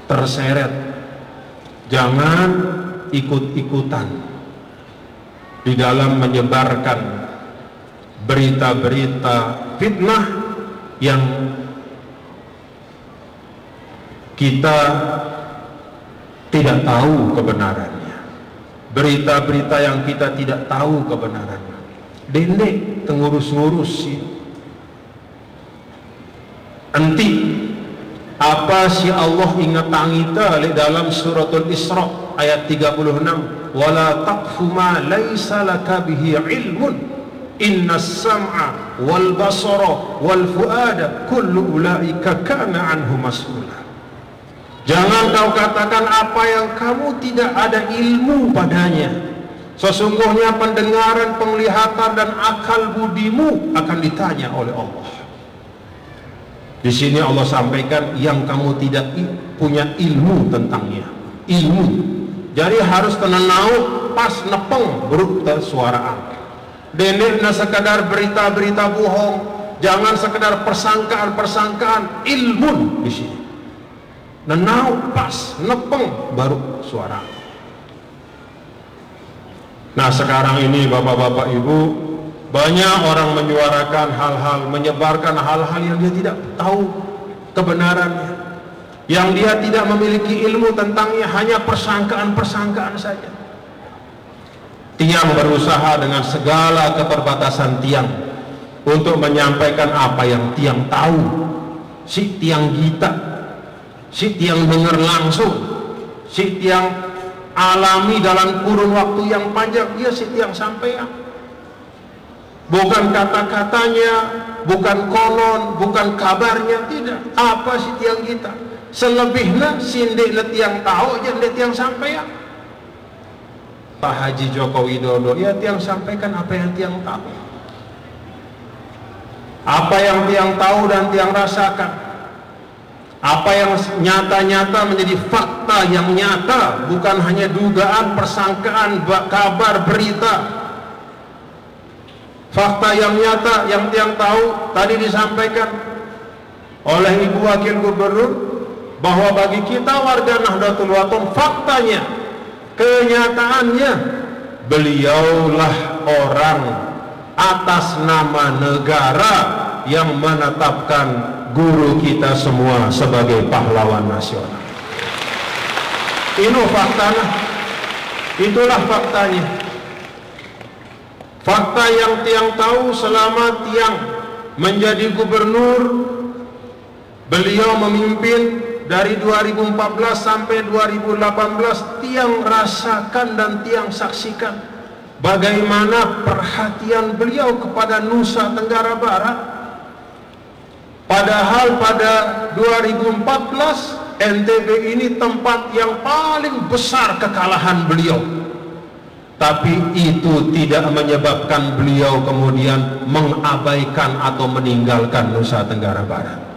terseret, jangan ikut-ikutan di dalam menyebarkan berita-berita fitnah yang kita tidak tahu kebenarannya, berita-berita yang kita tidak tahu kebenarannya. Dendek tengurus-ngurus sih. Enti apa si Allah ingat tangita dalam suratul Isra ayat 36, wala taqfu ma laysa laka bihi ilmun innas sam'a wal basara wal fuada kullu ulaika kana anhu mas'ula. Jangan kau katakan apa yang kamu tidak ada ilmu padanya. Sesungguhnya pendengaran, penglihatan dan akal budimu akan ditanya oleh Allah. Di sini Allah sampaikan yang kamu tidak punya ilmu tentangnya. Ilmu. Jadi harus tenanau pas nepeng beruk tersuaraan. Denekna sekadar berita-berita bohong, jangan sekedar persangkaan-persangkaan, ilmu di sini. Nenau pas nepeng baru suara. Nah sekarang ini bapak-bapak ibu, banyak orang menyuarakan hal-hal, menyebarkan hal-hal yang dia tidak tahu kebenarannya, yang dia tidak memiliki ilmu tentangnya, hanya persangkaan-persangkaan saja. Tiang berusaha dengan segala keterbatasan tiang untuk menyampaikan apa yang tiang tahu. Si tiang gita, si tiang dengar langsung, si tiang alami dalam kurun waktu yang panjang, dia si tiang sampaikan. Bukan kata-katanya, bukan konon, bukan kabarnya, tidak. Apa si tiang kita? Selebihnya sindik tiang tahu aja, tiang sampaikan. Pak Haji Joko Widodo, ya tiang sampaikan apa yang tiang tahu, apa yang tiang tahu dan tiang rasakan, apa yang nyata-nyata menjadi fakta yang nyata, bukan hanya dugaan, persangkaan, kabar, berita. Fakta yang nyata yang tiang tahu tadi disampaikan oleh Ibu Wakil Gubernur, bahwa bagi kita warga Nahdlatul Wathon, faktanya, kenyataannya, beliaulah orang atas nama negara yang menetapkan guru kita semua sebagai pahlawan nasional. Ini faktanya, itulah faktanya. Fakta yang tiang tahu selama tiang menjadi gubernur, beliau memimpin dari 2014 sampai 2018, tiang rasakan dan tiang saksikan bagaimana perhatian beliau kepada Nusa Tenggara Barat. Padahal pada 2014 NTB ini tempat yang paling besar kekalahan beliau, tapi itu tidak menyebabkan beliau kemudian mengabaikan atau meninggalkan Nusa Tenggara Barat.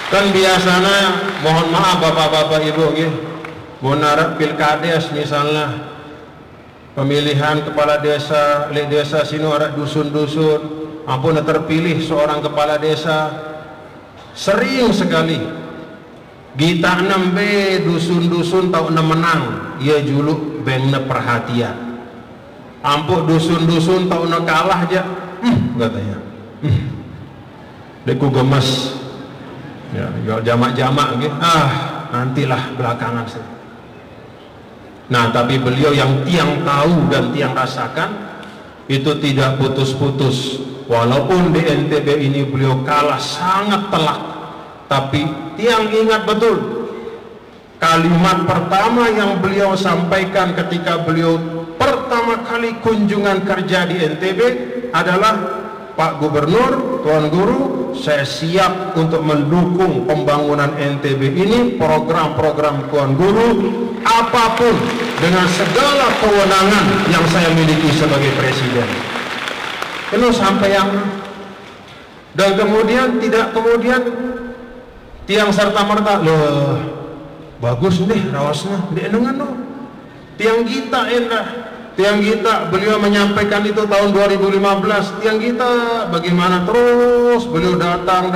Kan biasanya, mohon maaf bapak-bapak ibu, monarap pilkades misalnya, pemilihan kepala desa, lek desa sini ada dusun-dusun, ampun terpilih seorang kepala desa, sering sekali kita nembe dusun-dusun tau menang, ia juluk bengna perhatian. Ampun dusun-dusun tau kalah aja, katanya, deku gemes. Ya, jamak-jamak gitu. Nantilah belakangan saja. Nah, tapi beliau yang tiang tahu dan tiang rasakan itu tidak putus-putus. Walaupun di NTB ini beliau kalah sangat telak, tapi tiang ingat betul kalimat pertama yang beliau sampaikan ketika beliau pertama kali kunjungan kerja di NTB adalah, Pak Gubernur, Tuan Guru, saya siap untuk mendukung pembangunan NTB ini, program-program Tuan Guru, apapun, dengan segala kewenangan yang saya miliki sebagai presiden. Itu sampai yang, dan kemudian tidak kemudian tiang serta merta, loh bagus deh rawasnya, dia dengan tiang kita endah. Tiang kita, beliau menyampaikan itu tahun 2015. Tiang kita bagaimana terus beliau datang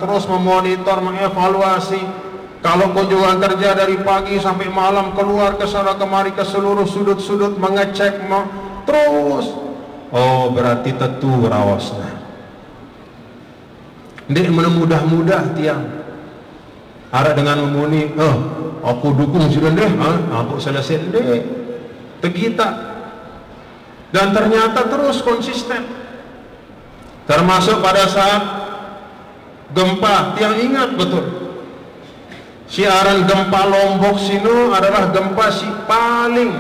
terus memonitor, mengevaluasi. Kalau kunjungan kerja dari pagi sampai malam, keluar ke sana kemari ke seluruh sudut-sudut mengecek terus. Oh berarti tentu rawasnya. Ndek mudah-mudah tiang. Ada dengan memuni, aku dukung sudah deh, aku selesai deh. Tegita. Dan ternyata terus konsisten, termasuk pada saat gempa. Tiang ingat betul, siaran gempa Lombok sini adalah gempa si paling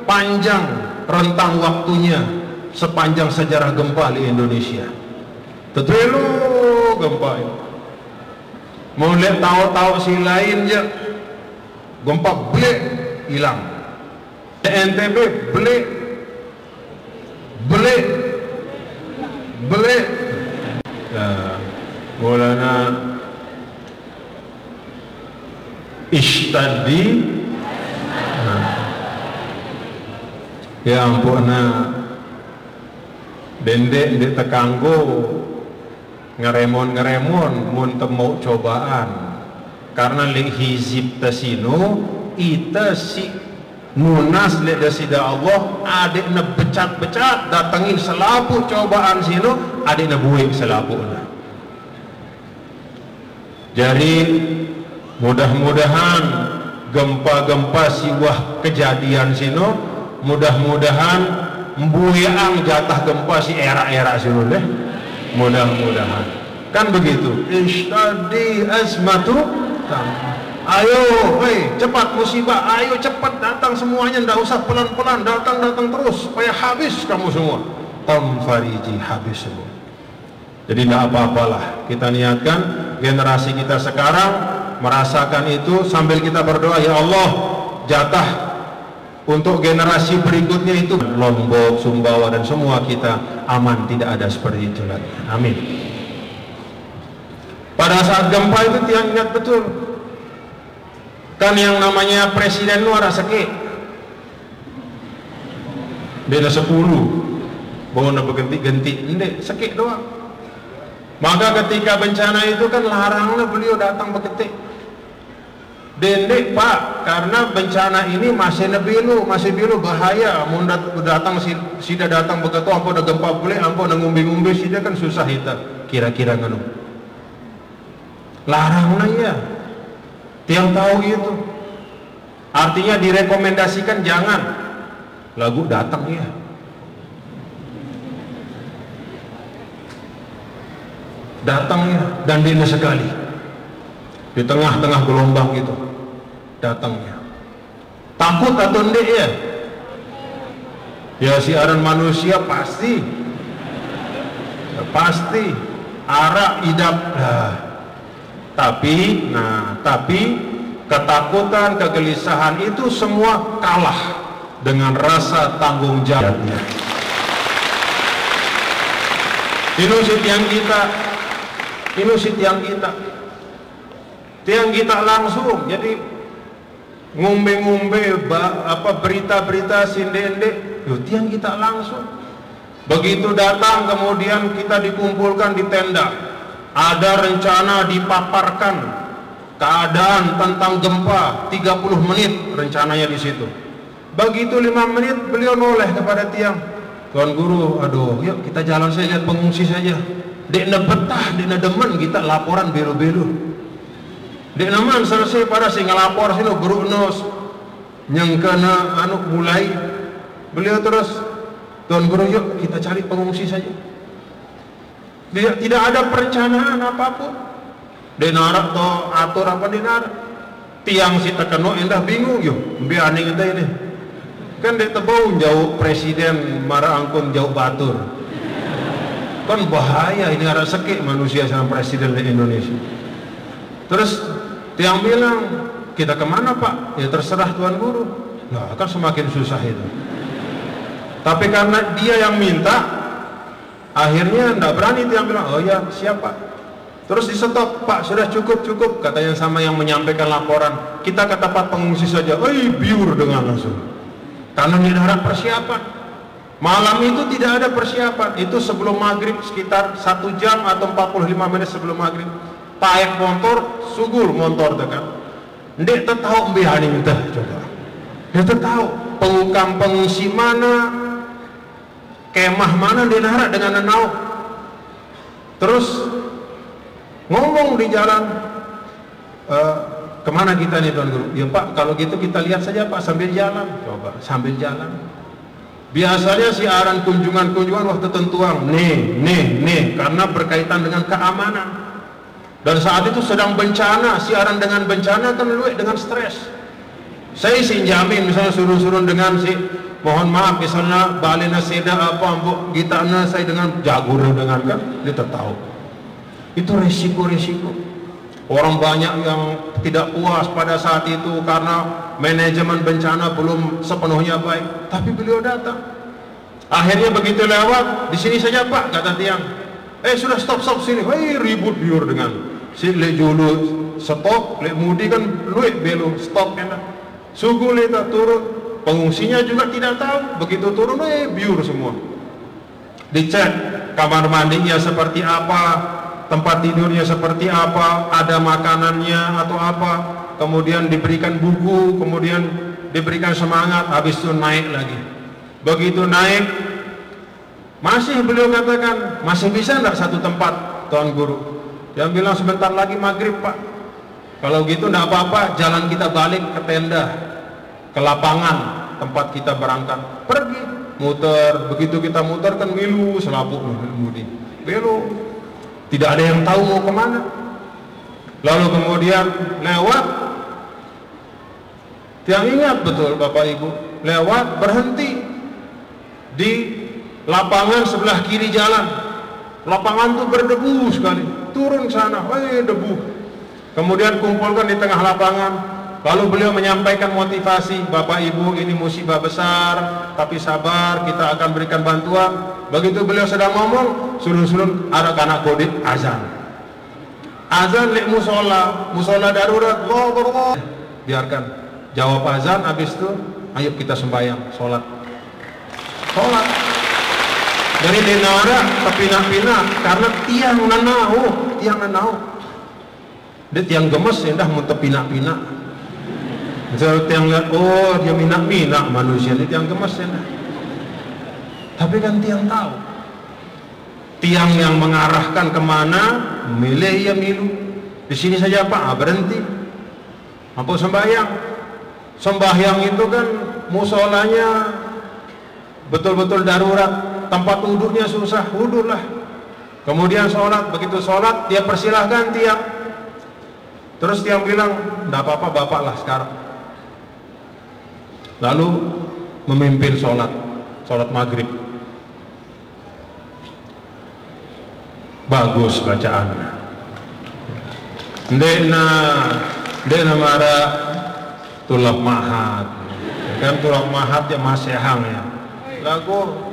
panjang rentang waktunya sepanjang sejarah gempa di Indonesia. Tetelu gempa ini. Mau lihat tahu-tahu si lain je, gempa blek hilang. NTB blek Ishtaddi. Ya ampun, dendek tekanggo ngeremon mun temu cobaan karena li hizib tasino ita si nunas le dasida Allah adikna becat datangin selapu cobaan sino adikna buik selapuna. Jadi mudah-mudahan gempa-gempa siwah kejadian sino mudah-mudahan mbuyang jatah gempa si era-era sino deh. Mudah-mudahan kan begitu. Ishtaddi azmatu. Ayo, hei, cepat musibah, ayo cepat datang semuanya, ndak usah pelan-pelan, datang terus supaya habis kamu semua. Fariji, habis semua. Jadi ndak apa-apalah, kita niatkan generasi kita sekarang merasakan itu sambil kita berdoa, ya Allah, jatah untuk generasi berikutnya itu Lombok, Sumbawa dan semua kita aman, tidak ada seperti itu lagi. Amin. Pada saat gempa itu tiang ingat betul kan yang namanya presiden luar sakit beda 10 bawa berganti-ganti ndek sakit doang. Maka ketika bencana itu kan laranglah beliau datang beketik dendek pak, karena bencana ini masih bilu bahaya. Mau datang sida datang begitu ampun ada gempa boleh ampun ada ngumbi-ngumbi sida kan susah kita kira-kira nganu laranglah ya. Tiang tahu itu artinya direkomendasikan jangan lagu datang ya. Datangnya dan dina sekali di tengah-tengah gelombang itu datangnya. Takut atau enggak ya? Ya siaran manusia pasti ya, pasti arak idap tapi ketakutan, kegelisahan itu semua kalah dengan rasa tanggung jawabnya. Ini si tiang kita langsung jadi ngumbe-ngumbe berita-berita sindende tiang kita langsung begitu datang kemudian kita dikumpulkan di tenda, ada rencana dipaparkan keadaan tentang gempa 30 menit rencananya di situ. Begitu 5 menit beliau noleh kepada tiang, Tuan Guru, aduh yuk kita jalan saja pengungsi saja. Dekna betah, dekna demen kita laporan belu-belu. Dekna man selesai pada sing ngelapor sini guru nos nyengkana mulai beliau terus, Tuan Guru yuk kita cari pengungsi saja. Tidak ada perencanaan apapun. Denarak to atur apa denarak. Tiang si tekeno endah bingung yuk. Biar aneh kita ini. Kan dek tebau jauh presiden marah angkun jauh batur. Kan bahaya ini ada sekik manusia sama presiden di Indonesia. Terus tiang bilang kita kemana Pak? Ya terserah Tuan Guru. Nah kan semakin susah itu. Tapi karena dia yang minta, akhirnya tidak berani tiang bilang, oh ya siapa? Terus disetop, Pak sudah cukup kata yang sama yang menyampaikan laporan. Kita ke tempat pengungsi saja. Biur dengan langsung. Karena tidak ada persiapan. Malam itu tidak ada persiapan. Itu sebelum maghrib sekitar 1 jam atau 45 menit sebelum maghrib. Paek motor, sugul motor dekat. Ndek tahu mbihani minta coba. Ndek tahu pengukam pengungsi mana, kemah mana dinara dengan nenau. Terus ngomong di jalan, kemana kita nih Tuan Guru? Ya Pak, kalau gitu kita lihat saja Pak sambil jalan. Coba sambil jalan. Biasanya siaran kunjungan waktu tentuan nih karena berkaitan dengan keamanan. Dan saat itu sedang bencana, siaran dengan bencana kan luwih dengan stres. Saya sih jamin misalnya suruh-suruh dengan si mohon maaf misalnya balena seda apa mbok gitana saya dengan jagur dengan kan dia tahu. Itu resiko-resiko. Orang banyak yang tidak puas pada saat itu karena manajemen bencana belum sepenuhnya baik. Tapi beliau datang. Akhirnya begitu lewat, di sini saja Pak, kata tiang. Sudah stop sini. Ribut biur dengan si lejulu stop, lek mudi kan luik belu stop enak. Sugu lek tak turun, pengungsinya juga tidak tahu. Begitu turun, biur semua. Dicek kamar mandinya seperti apa, tempat tidurnya seperti apa, ada makanannya atau apa. Kemudian diberikan buku, kemudian diberikan semangat, habis itu naik lagi. Begitu naik, masih beliau katakan, masih bisa enggak satu tempat, Tuan Guru? Yang bilang sebentar lagi maghrib, Pak. Kalau gitu enggak apa-apa, jalan kita balik ke tenda, ke lapangan tempat kita berangkat. Pergi, muter. Begitu kita muter kan milu, selaput mudi. Belok. Tidak ada yang tahu mau kemana. Lalu kemudian lewat. Yang ingat betul Bapak Ibu, lewat berhenti di lapangan sebelah kiri jalan. Lapangan itu berdebu sekali. Turun sana, debu. Kemudian kumpulkan di tengah lapangan. Lalu beliau menyampaikan motivasi, Bapak Ibu ini musibah besar, tapi sabar, kita akan berikan bantuan. Begitu beliau sedang ngomong, sulun-sulun ada anak kode azan. Azan lek musola darurat, Allah. Biarkan jawab azan, habis itu ayo kita sembahyang, sholat. Dari denara ke pina-pina karena tiang nanau. Dia tiang gemes indah muntah pina-pina. Jadi tiang lihat, oh dia minak manusia ini tiang gemes indah. Tapi kan tiang tahu. Tiang yang mengarahkan kemana, milih ia milu. Di sini saja Pak, berhenti. Apa sembahyang? Sembahyang itu kan musolanya betul-betul darurat. Tempat wudhunya susah, wudhulah. Kemudian sholat, begitu sholat dia persilahkan tiang. Terus tiang bilang, enggak apa-apa Bapak lah sekarang. Lalu memimpin sholat maghrib. Bagus bacaannya. Ndekna mara tulak mahat. Kan tulak mahat ya masehang ya. Lagu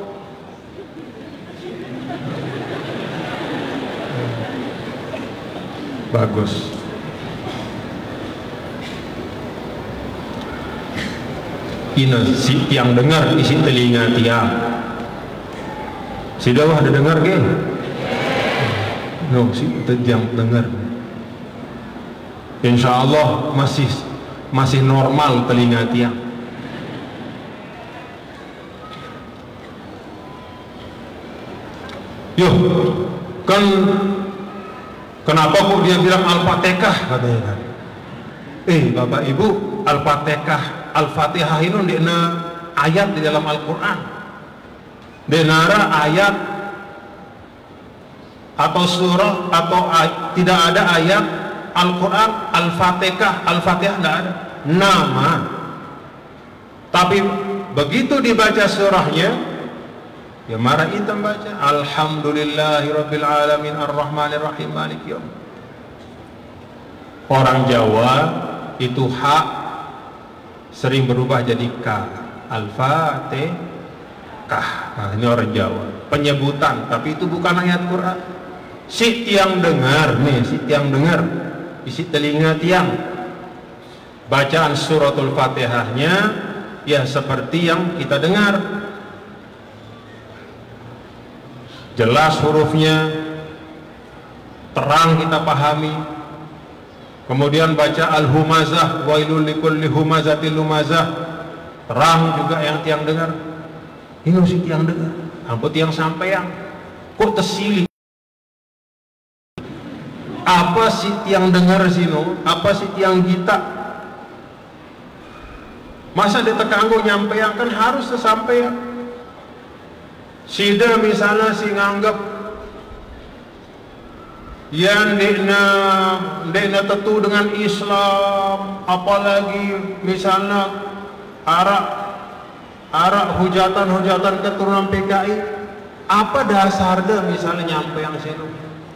bagus. Ini si tiang dengar isi telinga tiang. Si dawah ada dengar ke? No, si tiang dengar. Insya Allah masih normal telinga tiang. Yo, kan kenapa kok dia bilang Al-Fatihah katanya kan? Bapak Ibu, Al-Fatihah itu ayat di dalam Al-Quran. Denara ayat atau surah atau tidak ada ayat Al-Quran Al-Fatihah tidak ada nama. Tapi begitu dibaca surahnya, ya marah hitam baca Alhamdulillahirabbil alamin arrahmanir rahim maliki yaum. Orang Jawa itu hak sering berubah jadi ka. Al-Fatihah. Nah, ini orang Jawa. Penyebutan, tapi itu bukan ayat Quran. Si tiang dengar nih, si tiang dengar. Isi telinga tiang. Bacaan suratul Fatihahnya ya seperti yang kita dengar. Jelas hurufnya, terang kita pahami. Kemudian baca al-humazah, wailul likulli humazatil lumazah, terang juga yang tiang dengar. Ini si tiang dengar, ampun tiang sampeang kok tersili. Apa si tiang dengar sino? Apa si tiang kita? Masa dia terkanggo nyampeang kan harus sesampean. Sida misalnya si nganggap yang dekna tetu dengan Islam, apalagi misalnya arak hujatan keturunan PKI, apa dasarnya misalnya nyampe yang sini?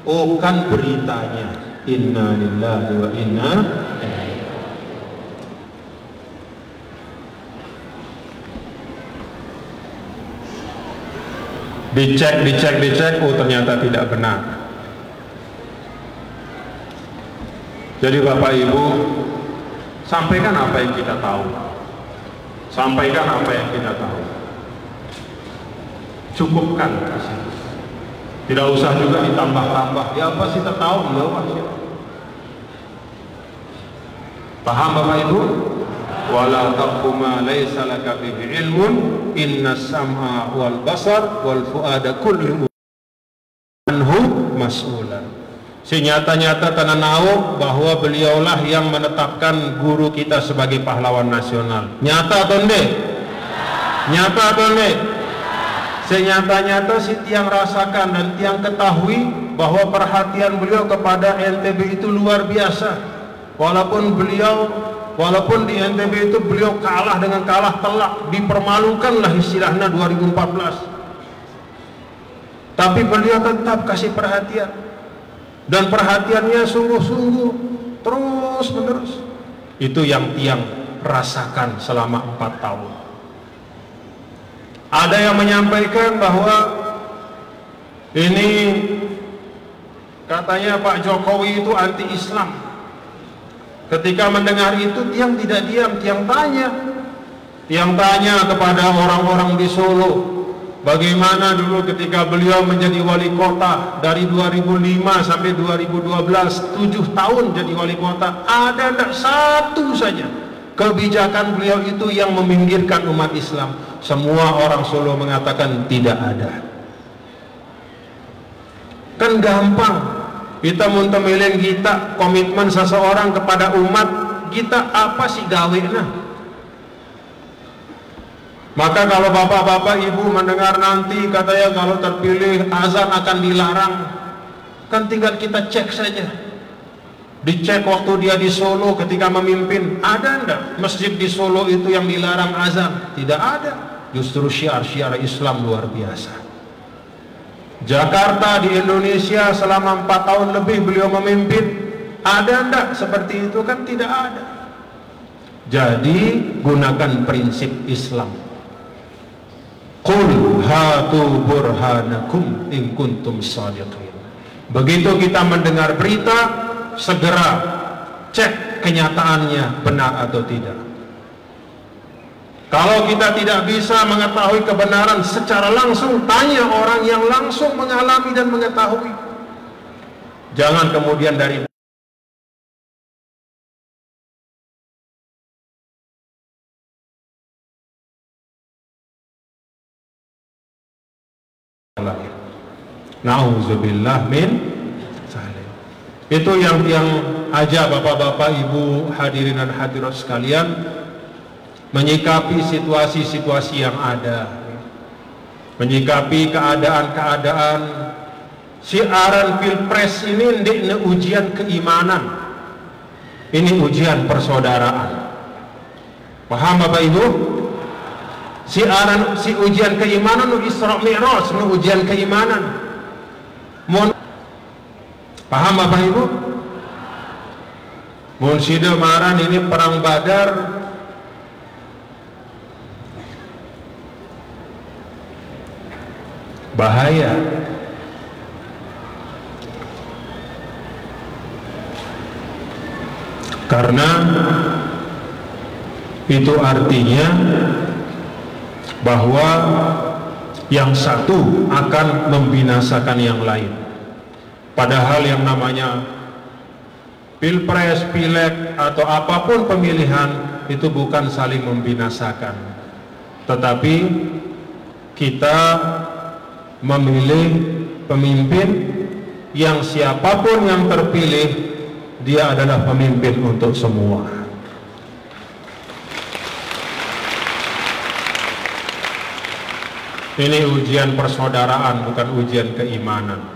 Oh kan beritanya inna lillahi wa inna ilaihi. Dicek, oh ternyata tidak benar. Jadi Bapak Ibu, sampaikan apa yang kita tahu. Sampaikan apa yang kita tahu. Cukupkan kasih. Tidak usah juga ditambah-tambah. Ya apa sih kita tahu? Ya wajib. Paham Bapak Ibu? Wala taqfu ma laysa laka bihi ilmun innas sam'a wal basar wal fuada kullu anhu mas'ulan. Senyata-nyata tanah nauk bahwa beliaulah yang menetapkan guru kita sebagai pahlawan nasional. Nyata atau enggak? Nyata atau enggak? Senyata-nyata si tiang rasakan dan tiang ketahui bahwa perhatian beliau kepada NTB itu luar biasa. Walaupun di NTB itu beliau kalah dengan kalah telak, dipermalukanlah istilahnya 2014. Tapi beliau tetap kasih perhatian, dan perhatiannya sungguh-sungguh terus menerus. Itu yang tiang rasakan selama 4 tahun. Ada yang menyampaikan bahwa ini katanya Pak Jokowi itu anti-Islam. Ketika mendengar itu, tiang tidak diam, tiang tanya kepada orang-orang di Solo, bagaimana dulu ketika beliau menjadi wali kota dari 2005 sampai 2012, 7 tahun jadi wali kota, ada tidak satu saja kebijakan beliau itu yang meminggirkan umat Islam? Semua orang Solo mengatakan tidak ada. Kan gampang. Kita muntemilin kita komitmen seseorang kepada umat kita apa sih gawe nah. Maka kalau bapak-bapak ibu mendengar nanti katanya kalau terpilih azan akan dilarang, kan tinggal kita cek saja. Dicek waktu dia di Solo ketika memimpin, ada enggak masjid di Solo itu yang dilarang azan? Tidak ada. Justru syiar-syiar Islam luar biasa. Jakarta di Indonesia selama 4 tahun lebih beliau memimpin, ada enggak seperti itu? Kan tidak ada. Jadi gunakan prinsip Islam. Qul hatu burhanakum in kuntum shadiqin. Begitu kita mendengar berita, segera cek kenyataannya benar atau tidak. Kalau kita tidak bisa mengetahui kebenaran secara langsung, tanya orang yang langsung mengalami dan mengetahui. Jangan kemudian dari Nauzubillah min zalim. Itu yang aja bapak-bapak, ibu, hadirin dan hadirat sekalian, menyikapi situasi-situasi yang ada, menyikapi keadaan-keadaan. Siaran pilpres ini ndekne ujian keimanan, ini ujian persaudaraan. Paham Bapak Ibu? Si ujian keimanan nu Isra Mi'raj, nu ujian keimanan. Paham Bapak Ibu? Mun sida maran ini perang Badar, bahaya. Karena itu artinya bahwa yang satu akan membinasakan yang lain. Padahal yang namanya pilpres, pileg atau apapun pemilihan itu bukan saling membinasakan, tetapi kita memilih pemimpin yang siapapun yang terpilih, dia adalah pemimpin untuk semua. Ini ujian persaudaraan, bukan ujian keimanan.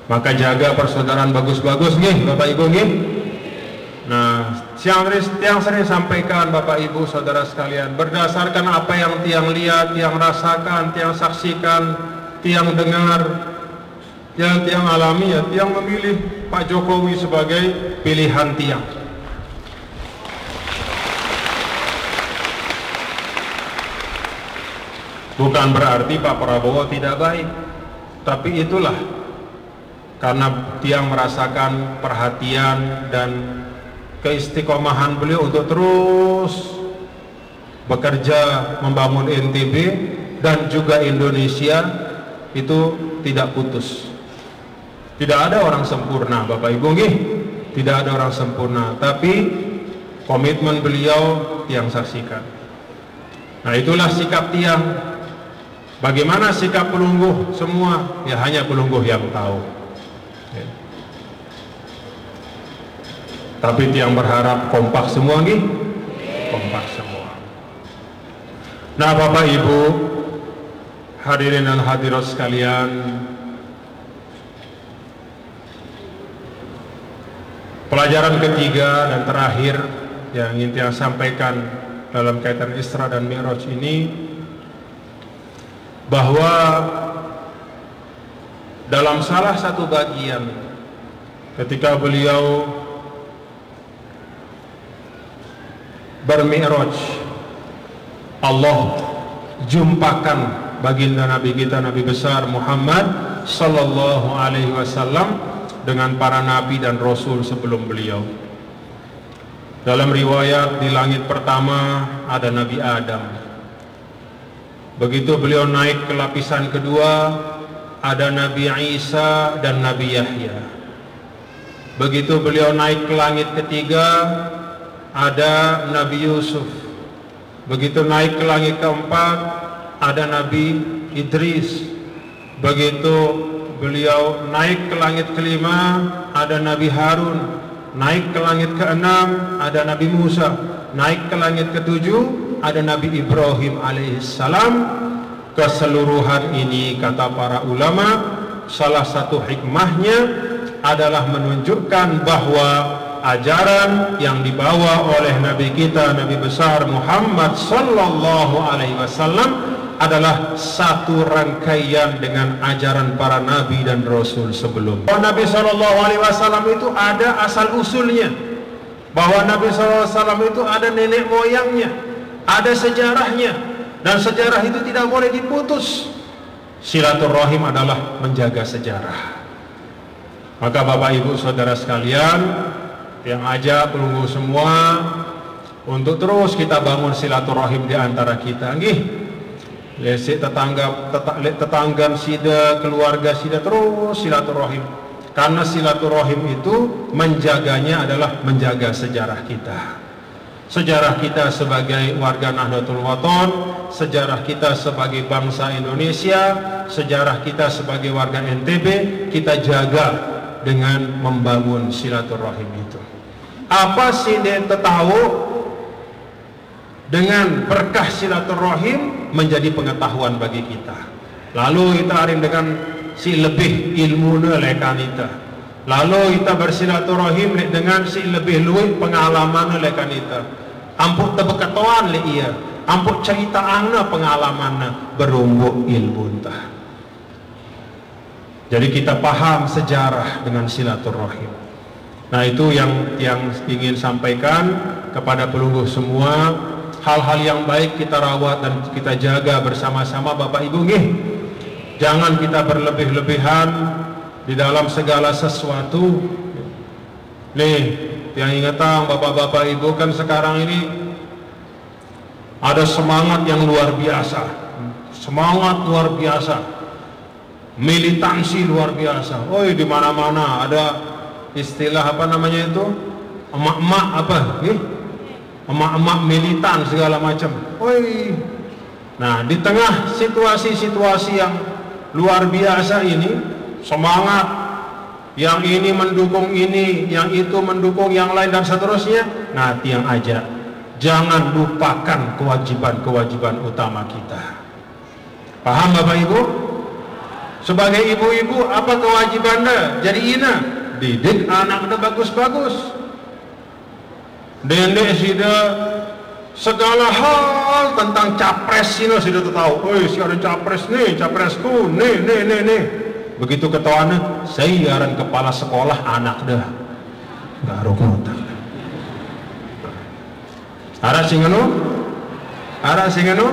Maka jaga persaudaraan bagus-bagus nih Bapak Ibu nih. Nah, tiang sering sampaikan Bapak Ibu saudara sekalian, berdasarkan apa yang tiang lihat, tiang rasakan, tiang saksikan, tiang dengar, yang tiang alami, ya tiang memilih Pak Jokowi sebagai pilihan tiang. Bukan berarti Pak Prabowo tidak baik, tapi itulah karena tiang merasakan perhatian dan keistiqomahan beliau untuk terus bekerja membangun NTB dan juga Indonesia itu tidak putus. Tidak ada orang sempurna, Bapak Ibu nggih. Tidak ada orang sempurna, tapi komitmen beliau tiang saksikan. Nah, itulah sikap tiang. Bagaimana sikap pelungguh semua? Ya hanya pelungguh yang tahu. Ya. Tapi tiang berharap kompak semua nggih. Kompak semua. Nah, Bapak Ibu, hadirin dan hadirat sekalian, pelajaran ketiga dan terakhir yang ingin saya sampaikan dalam kaitan Isra dan Mi'raj ini, bahwa dalam salah satu bagian ketika beliau bermi'raj, Allah jumpakan baginda Nabi kita, Nabi besar Muhammad sallallahu alaihi wasallam dengan para nabi dan rasul sebelum beliau. Dalam riwayat, di langit pertama ada Nabi Adam. Begitu beliau naik ke lapisan kedua, ada Nabi Isa dan Nabi Yahya. Begitu beliau naik ke langit ketiga, ada Nabi Yusuf. Begitu naik ke langit keempat, ada Nabi Idris. Begitu beliau naik ke langit kelima, ada Nabi Harun. Naik ke langit keenam, ada Nabi Musa. Naik ke langit ketujuh, ada Nabi Ibrahim alaihissalam. Keseluruhan ini, kata para ulama, salah satu hikmahnya adalah menunjukkan bahwa ajaran yang dibawa oleh Nabi kita, Nabi besar Muhammad sallallahu alaihi wasallam adalah satu rangkaian dengan ajaran para nabi dan rasul sebelum. Bahwa Nabi sallallahu alaihi wasallam itu ada asal usulnya. Bahwa Nabi sallallahu alaihi wasallam itu ada nenek moyangnya, ada sejarahnya, dan sejarah itu tidak boleh diputus. Silaturahim adalah menjaga sejarah. Maka Bapak Ibu Saudara sekalian, yang ajak pelungguh semua untuk terus kita bangun silaturahim di antara kita, nggih. Lesik tetangga sida, keluarga sida, terus silaturahim. Karena silaturahim itu menjaganya adalah menjaga sejarah kita. Sejarah kita sebagai warga Nahdlatul Wathon, sejarah kita sebagai bangsa Indonesia, sejarah kita sebagai warga NTB, kita jaga dengan membangun silaturahim itu. Apa sih dia tahu? Dengan berkah silaturahim menjadi pengetahuan bagi kita. Lalu kita arin dengan si lebih ilmu lekan kita. Lalu kita bersilaturahim dengan si lebih luwih pengalaman lekan kita. Ampuk tebekatoan le iya, ampuk cerita angna pengalaman berumbuk ilmu entah. Jadi kita paham sejarah dengan silaturahim. Nah, itu yang ingin sampaikan kepada pelungguh semua. Hal-hal yang baik kita rawat dan kita jaga bersama-sama, Bapak Ibu nggih. Jangan kita berlebih-lebihan di dalam segala sesuatu. Nih, yang ingatang Bapak-bapak Ibu, kan sekarang ini ada semangat yang luar biasa. Semangat luar biasa. Militansi luar biasa. Oi, di mana-mana ada istilah apa namanya itu? Emak-emak apa? Nih? Emak-emak militan segala macam. Oi. Nah, di tengah situasi-situasi yang luar biasa ini, semangat yang ini mendukung ini, yang itu mendukung yang lain dan seterusnya. Nah, tiang aja, jangan lupakan kewajiban-kewajiban utama kita. Paham Bapak Ibu? Sebagai ibu-ibu, apa kewajibannya? Jadi ina, didik anaknya bagus-bagus. Dendek sudah segala hal tentang capres ini sudah tahu. Oh, si ada capres nih, capresku, nih. Begitu ketahuan, siaran kepala sekolah anak dah. Garuk ngotak. Ara singanu?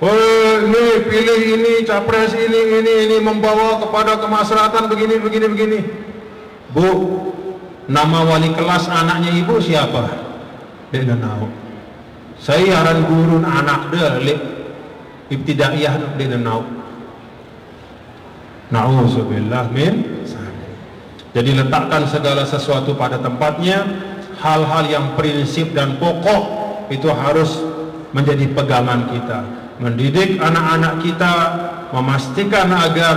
Oh, nih pilih ini, capres ini membawa kepada kemaslahatan begini. Bu, nama wali kelas anaknya ibu siapa? Dia tahu. Saya yaran guru anak dia lek ibtidaiyah dia tahu. Nauzubillah min zalik. Jadi letakkan segala sesuatu pada tempatnya. Hal-hal yang prinsip dan pokok itu harus menjadi pegangan kita. Mendidik anak-anak kita, memastikan agar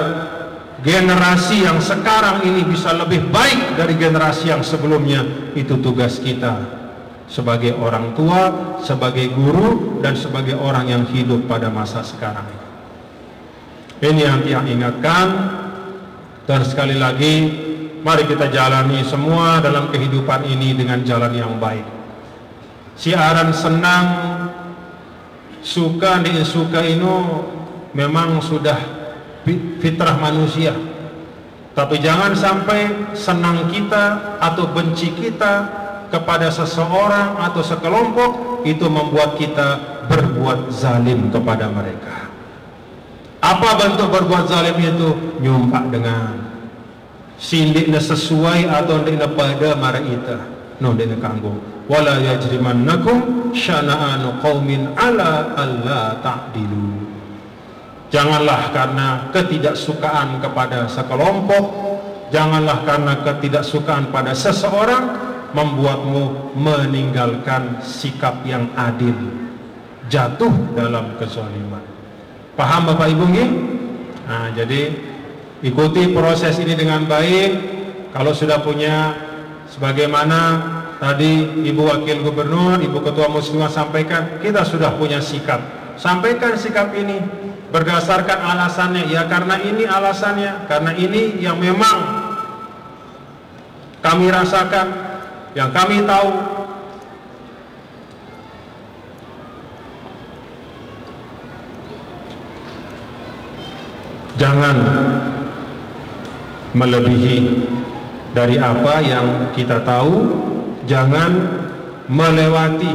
generasi yang sekarang ini bisa lebih baik dari generasi yang sebelumnya. Itu tugas kita sebagai orang tua, sebagai guru, dan sebagai orang yang hidup pada masa sekarang. Ini yang kita ingatkan. Dan sekali lagi, mari kita jalani semua dalam kehidupan ini dengan jalan yang baik. Siaran senang, suka dan suka itu memang sudah fitrah manusia. Tapi jangan sampai senang kita atau benci kita kepada seseorang atau sekelompok itu membuat kita berbuat zalim kepada mereka. Apa bentuk berbuat zalim itu? Nyumpak dengan sindiknya sesuai atau ndiknya pada maraita no ndiknya kanggo wala yajrimannakum syana'anu qaumin ala alla ta'dilu. Janganlah karena ketidaksukaan kepada sekelompok, janganlah karena ketidaksukaan pada seseorang membuatmu meninggalkan sikap yang adil, jatuh dalam kezaliman. Paham Bapak Ibu nggih? Nah, jadi ikuti proses ini dengan baik. Kalau sudah punya, sebagaimana tadi Ibu Wakil Gubernur, Ibu Ketua Muslimah sampaikan, kita sudah punya sikap. Sampaikan sikap ini berdasarkan alasannya. Ya karena ini alasannya, karena ini yang memang kami rasakan, yang kami tahu. Jangan melebihi dari apa yang kita tahu, jangan melewati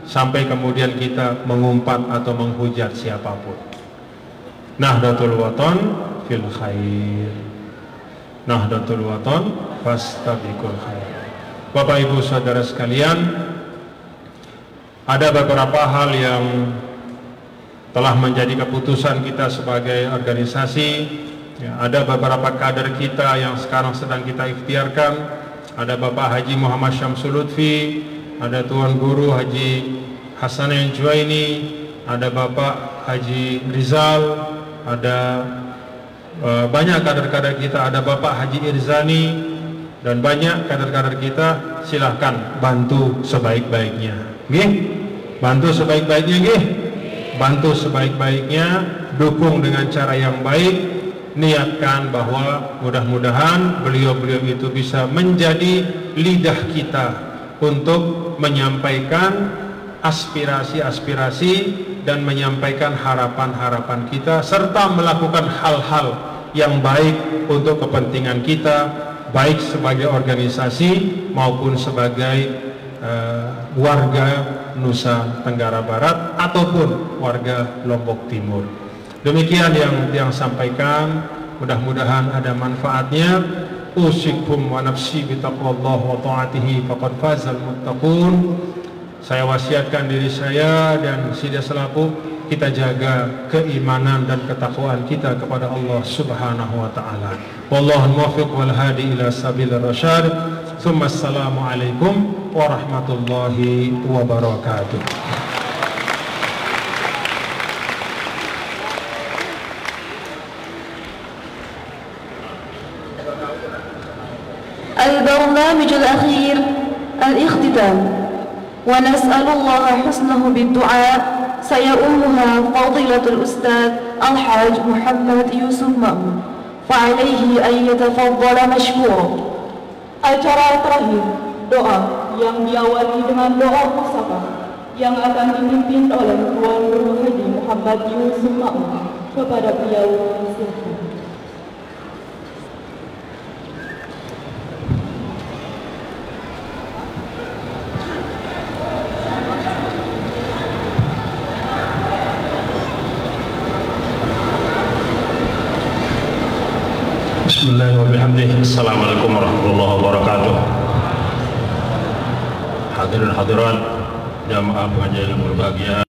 sampai kemudian kita mengumpat atau menghujat siapapun. Nahdlatul Wathon fil khair, Nahdlatul Wathon fastabiqul khair. Bapak Ibu saudara sekalian, ada beberapa hal yang telah menjadi keputusan kita sebagai organisasi. Ya, ada beberapa kader kita yang sekarang sedang kita ikhtiarkan. Ada Bapak Haji Muhammad Syamsul Lutfi, ada Tuan Guru Haji Hasanin Juwaini, ada Bapak Haji Rizal, ada banyak kader-kader kita, ada Bapak Haji Irzani, dan banyak kader-kader kita. Silahkan bantu sebaik-baiknya, nggih? Bantu sebaik-baiknya, nggih? Bantu sebaik-baiknya, dukung dengan cara yang baik. Niatkan bahwa mudah-mudahan beliau-beliau itu bisa menjadi lidah kita untuk menyampaikan aspirasi-aspirasi dan menyampaikan harapan-harapan kita, serta melakukan hal-hal yang baik untuk kepentingan kita, baik sebagai organisasi maupun sebagai warga Nusa Tenggara Barat ataupun warga Lombok Timur. Demikian yang sampaikan, mudah-mudahan ada manfaatnya. Usikum wa nafsi bitaqwallah wa ta'atihi faqad fazal muttaqun. Saya wasiatkan diri saya dan Sida selaku, kita jaga keimanan dan ketakwaan kita kepada Allah Subhanahu wa taala. Wallahul muwaffiq wal hadi ila sabilir rasyad. Assalamu alaikum warahmatullahi wabarakatuh. البرنامج الأخير الاختتام، ونسأل الله حسنه بالدعاء. سيؤمها فضيلة الأستاذ الحاج محمد يوسف مأمون، فعليه أن يتفضل مشكورا. Acara terakhir, doa yang diawali dengan doa musafah yang akan dipimpin oleh Tuan Guru Haji Muhammad Yusuf Ma'mun. Kepada beliau silakan. Bismillahirrahmanirrahim. Assalamualaikum warahmatullahi wabarakatuh. Hadirin hadirat jamaah pengajian yang berbahagia.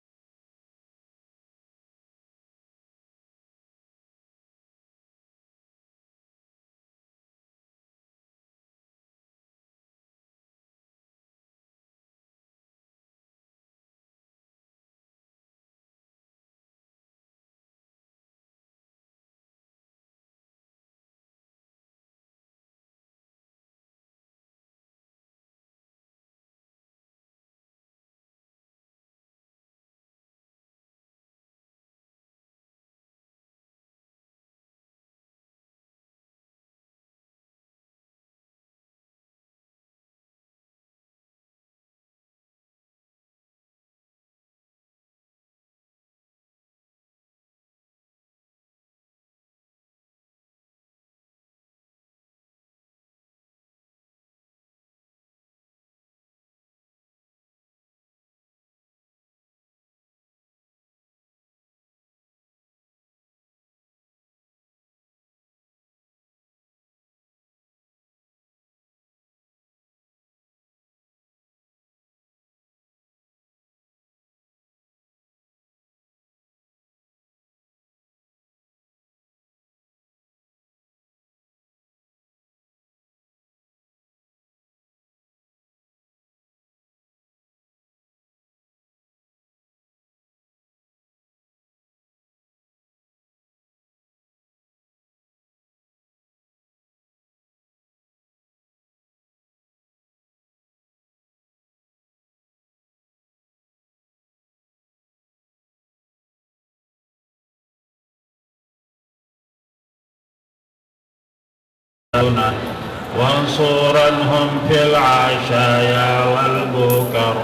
وانصرنهم في العشايا والبكر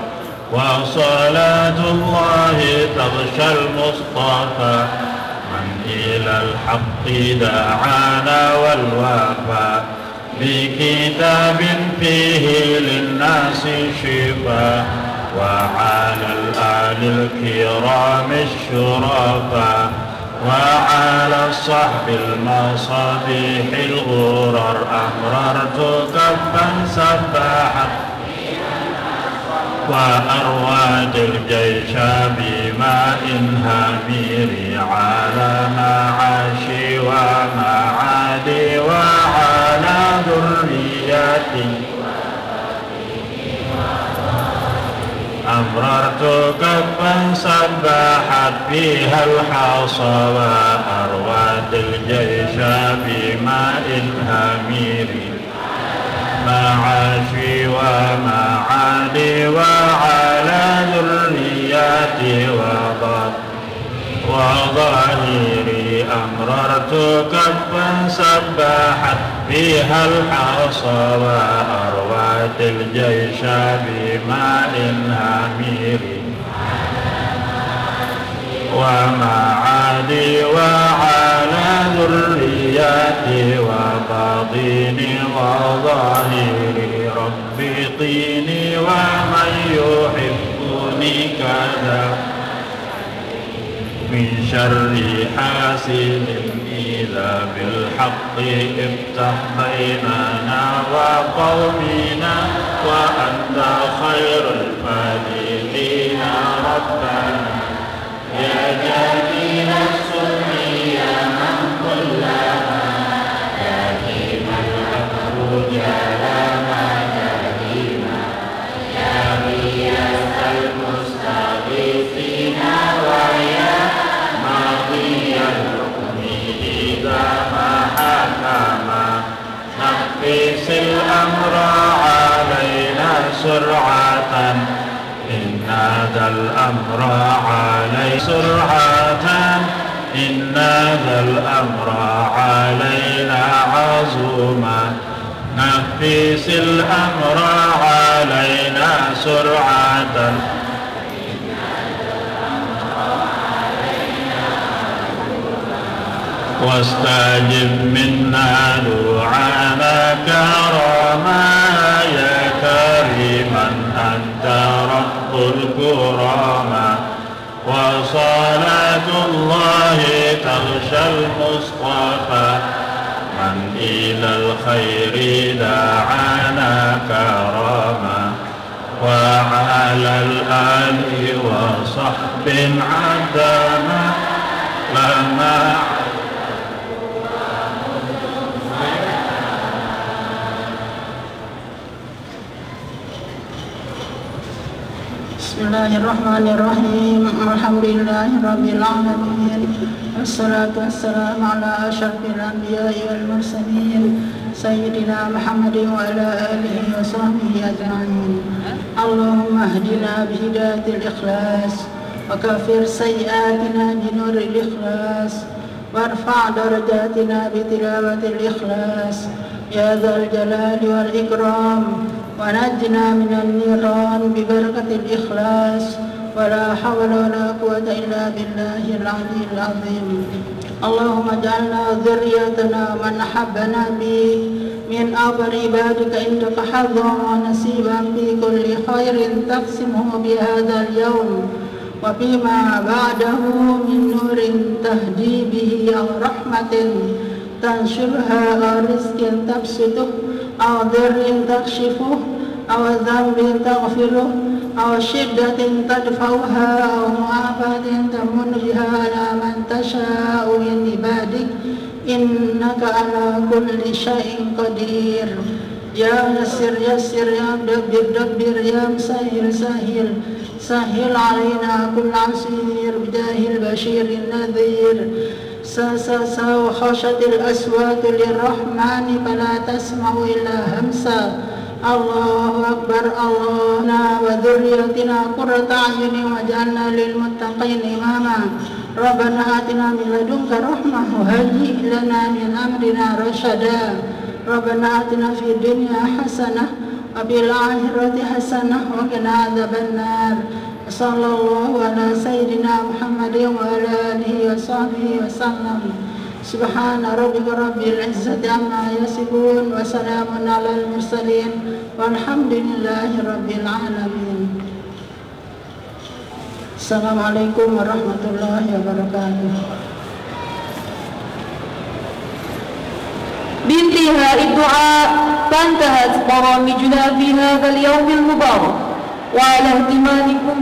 وصلاة الله تغشى المصطفى من إلى الحق دعانا والوفا بكتاب فيه للناس شفاء وعلى الآل الكرام الشرفاء وعلى الصحب المصابيح الغرر أمررت كفا سباحت وأرواد الجيش بماء هامير على معاشي ومعادي وعلى ذرياتي أمررت كفا سباحت فيها الحصى وأرواد الجيش بماء هامير معاشي ومعادي وعلى ذرياتي وظهيري أمررت كفا سباحت فيها الحصى وأرواد الجيش بماء هامير ومعادي وعلى ذرياتي وباطني وظاهري ربي طيني ومن يحبني كذا من شر حاسد إذا بالحق افتح بيننا وقومنا وأنت خير الفاتحين ربنا يا جميل الصنع يا من كلما يهيم الأفروج لما يهيما يا غياث المستغيثين ويا ماضي الحكم إذا ما حكم نفس الأمر علينا سرعة إن ذا الأمر علي سرعة إن ذا الأمر علينا عظوما نفس الأمر علينا سرعة واستجب منا دعانا كرما يا كريما أنت رب الكرامة وصلاة الله تغشى المصطفى من إلى الخير دعانا كرما وعلى الآل وصحب عدنا لما Bismillahirrahmanirrahim. Alhamdulillahirabbil alamin. Wassalatu wassalamu ala asyrafil anbiya'i wal mursalin sayyidina Muhammadin wa ala alihi wa sahbihi ajma'in. Allahumma hdina bihidayatil ikhlas wa kafir sayyi'atina binuril ikhlas warfa' darajatina bitilawatil ikhlas ya dzal jalali wal ikram. ونجنا من النيران ببركة الإخلاص ولا حول ولا قوة إلا بالله العلي العظيم. اللهم اجعلنا ذريتنا من أحبنا به من أفضل عبادك عندك حظا ونصيبا في كل خير تقسمه بهذا اليوم وفيما بعده من نور تهدي به أو رحمة تنشرها أو رزق تبسطه أو ضر تكشفه أو ذنب تغفره أو شدة تدفعها أو معافاة تمن بها على من تشاء من عبادك إنك على كل شيء قدير. يا يسر يسر يا مدبر دبر يا مسهل سهل سهل علينا كل عسير بجاه البشير النذير. وخشت الأصوات للرحمن فلا تسمع إلا همسا. الله أكبر. اللهنا وذريتنا قرة أعين واجعلنا للمتقين إماما. ربنا آتنا من لدنك رحمة وهيئ لنا من أمرنا رشدا. ربنا آتنا في الدنيا حسنة وفي الآخرة حسنة وقنا عذاب النار. صلى الله على سيدنا محمد وعلى آله وصحبه وسلم. سبحان ربك رب العزة عما يصفون وسلام على المرسلين والحمد لله رب العالمين. السلام عليكم ورحمة الله وبركاته. بانتهاء الدعاء فانتهت برامجنا في هذا اليوم المبارك، وعلى اهتمامكم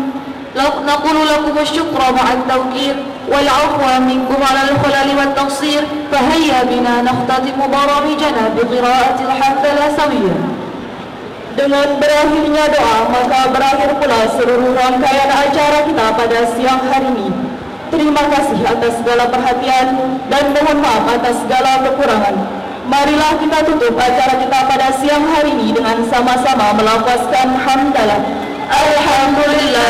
نقول لكم الشكر مع التوقير والعفو منكم على الخلل والتقصير. فهيا بنا نختتم برامجنا بقراءة الحمدلله سويا. Dengan berakhirnya doa, maka berakhir pula seluruh rangkaian acara kita pada siang hari ini. Terima kasih atas segala perhatian dan mohon maaf atas segala kekurangan. Marilah kita tutup acara kita pada siang hari ini dengan sama-sama melafazkan hamdalah. Alhamdulillah.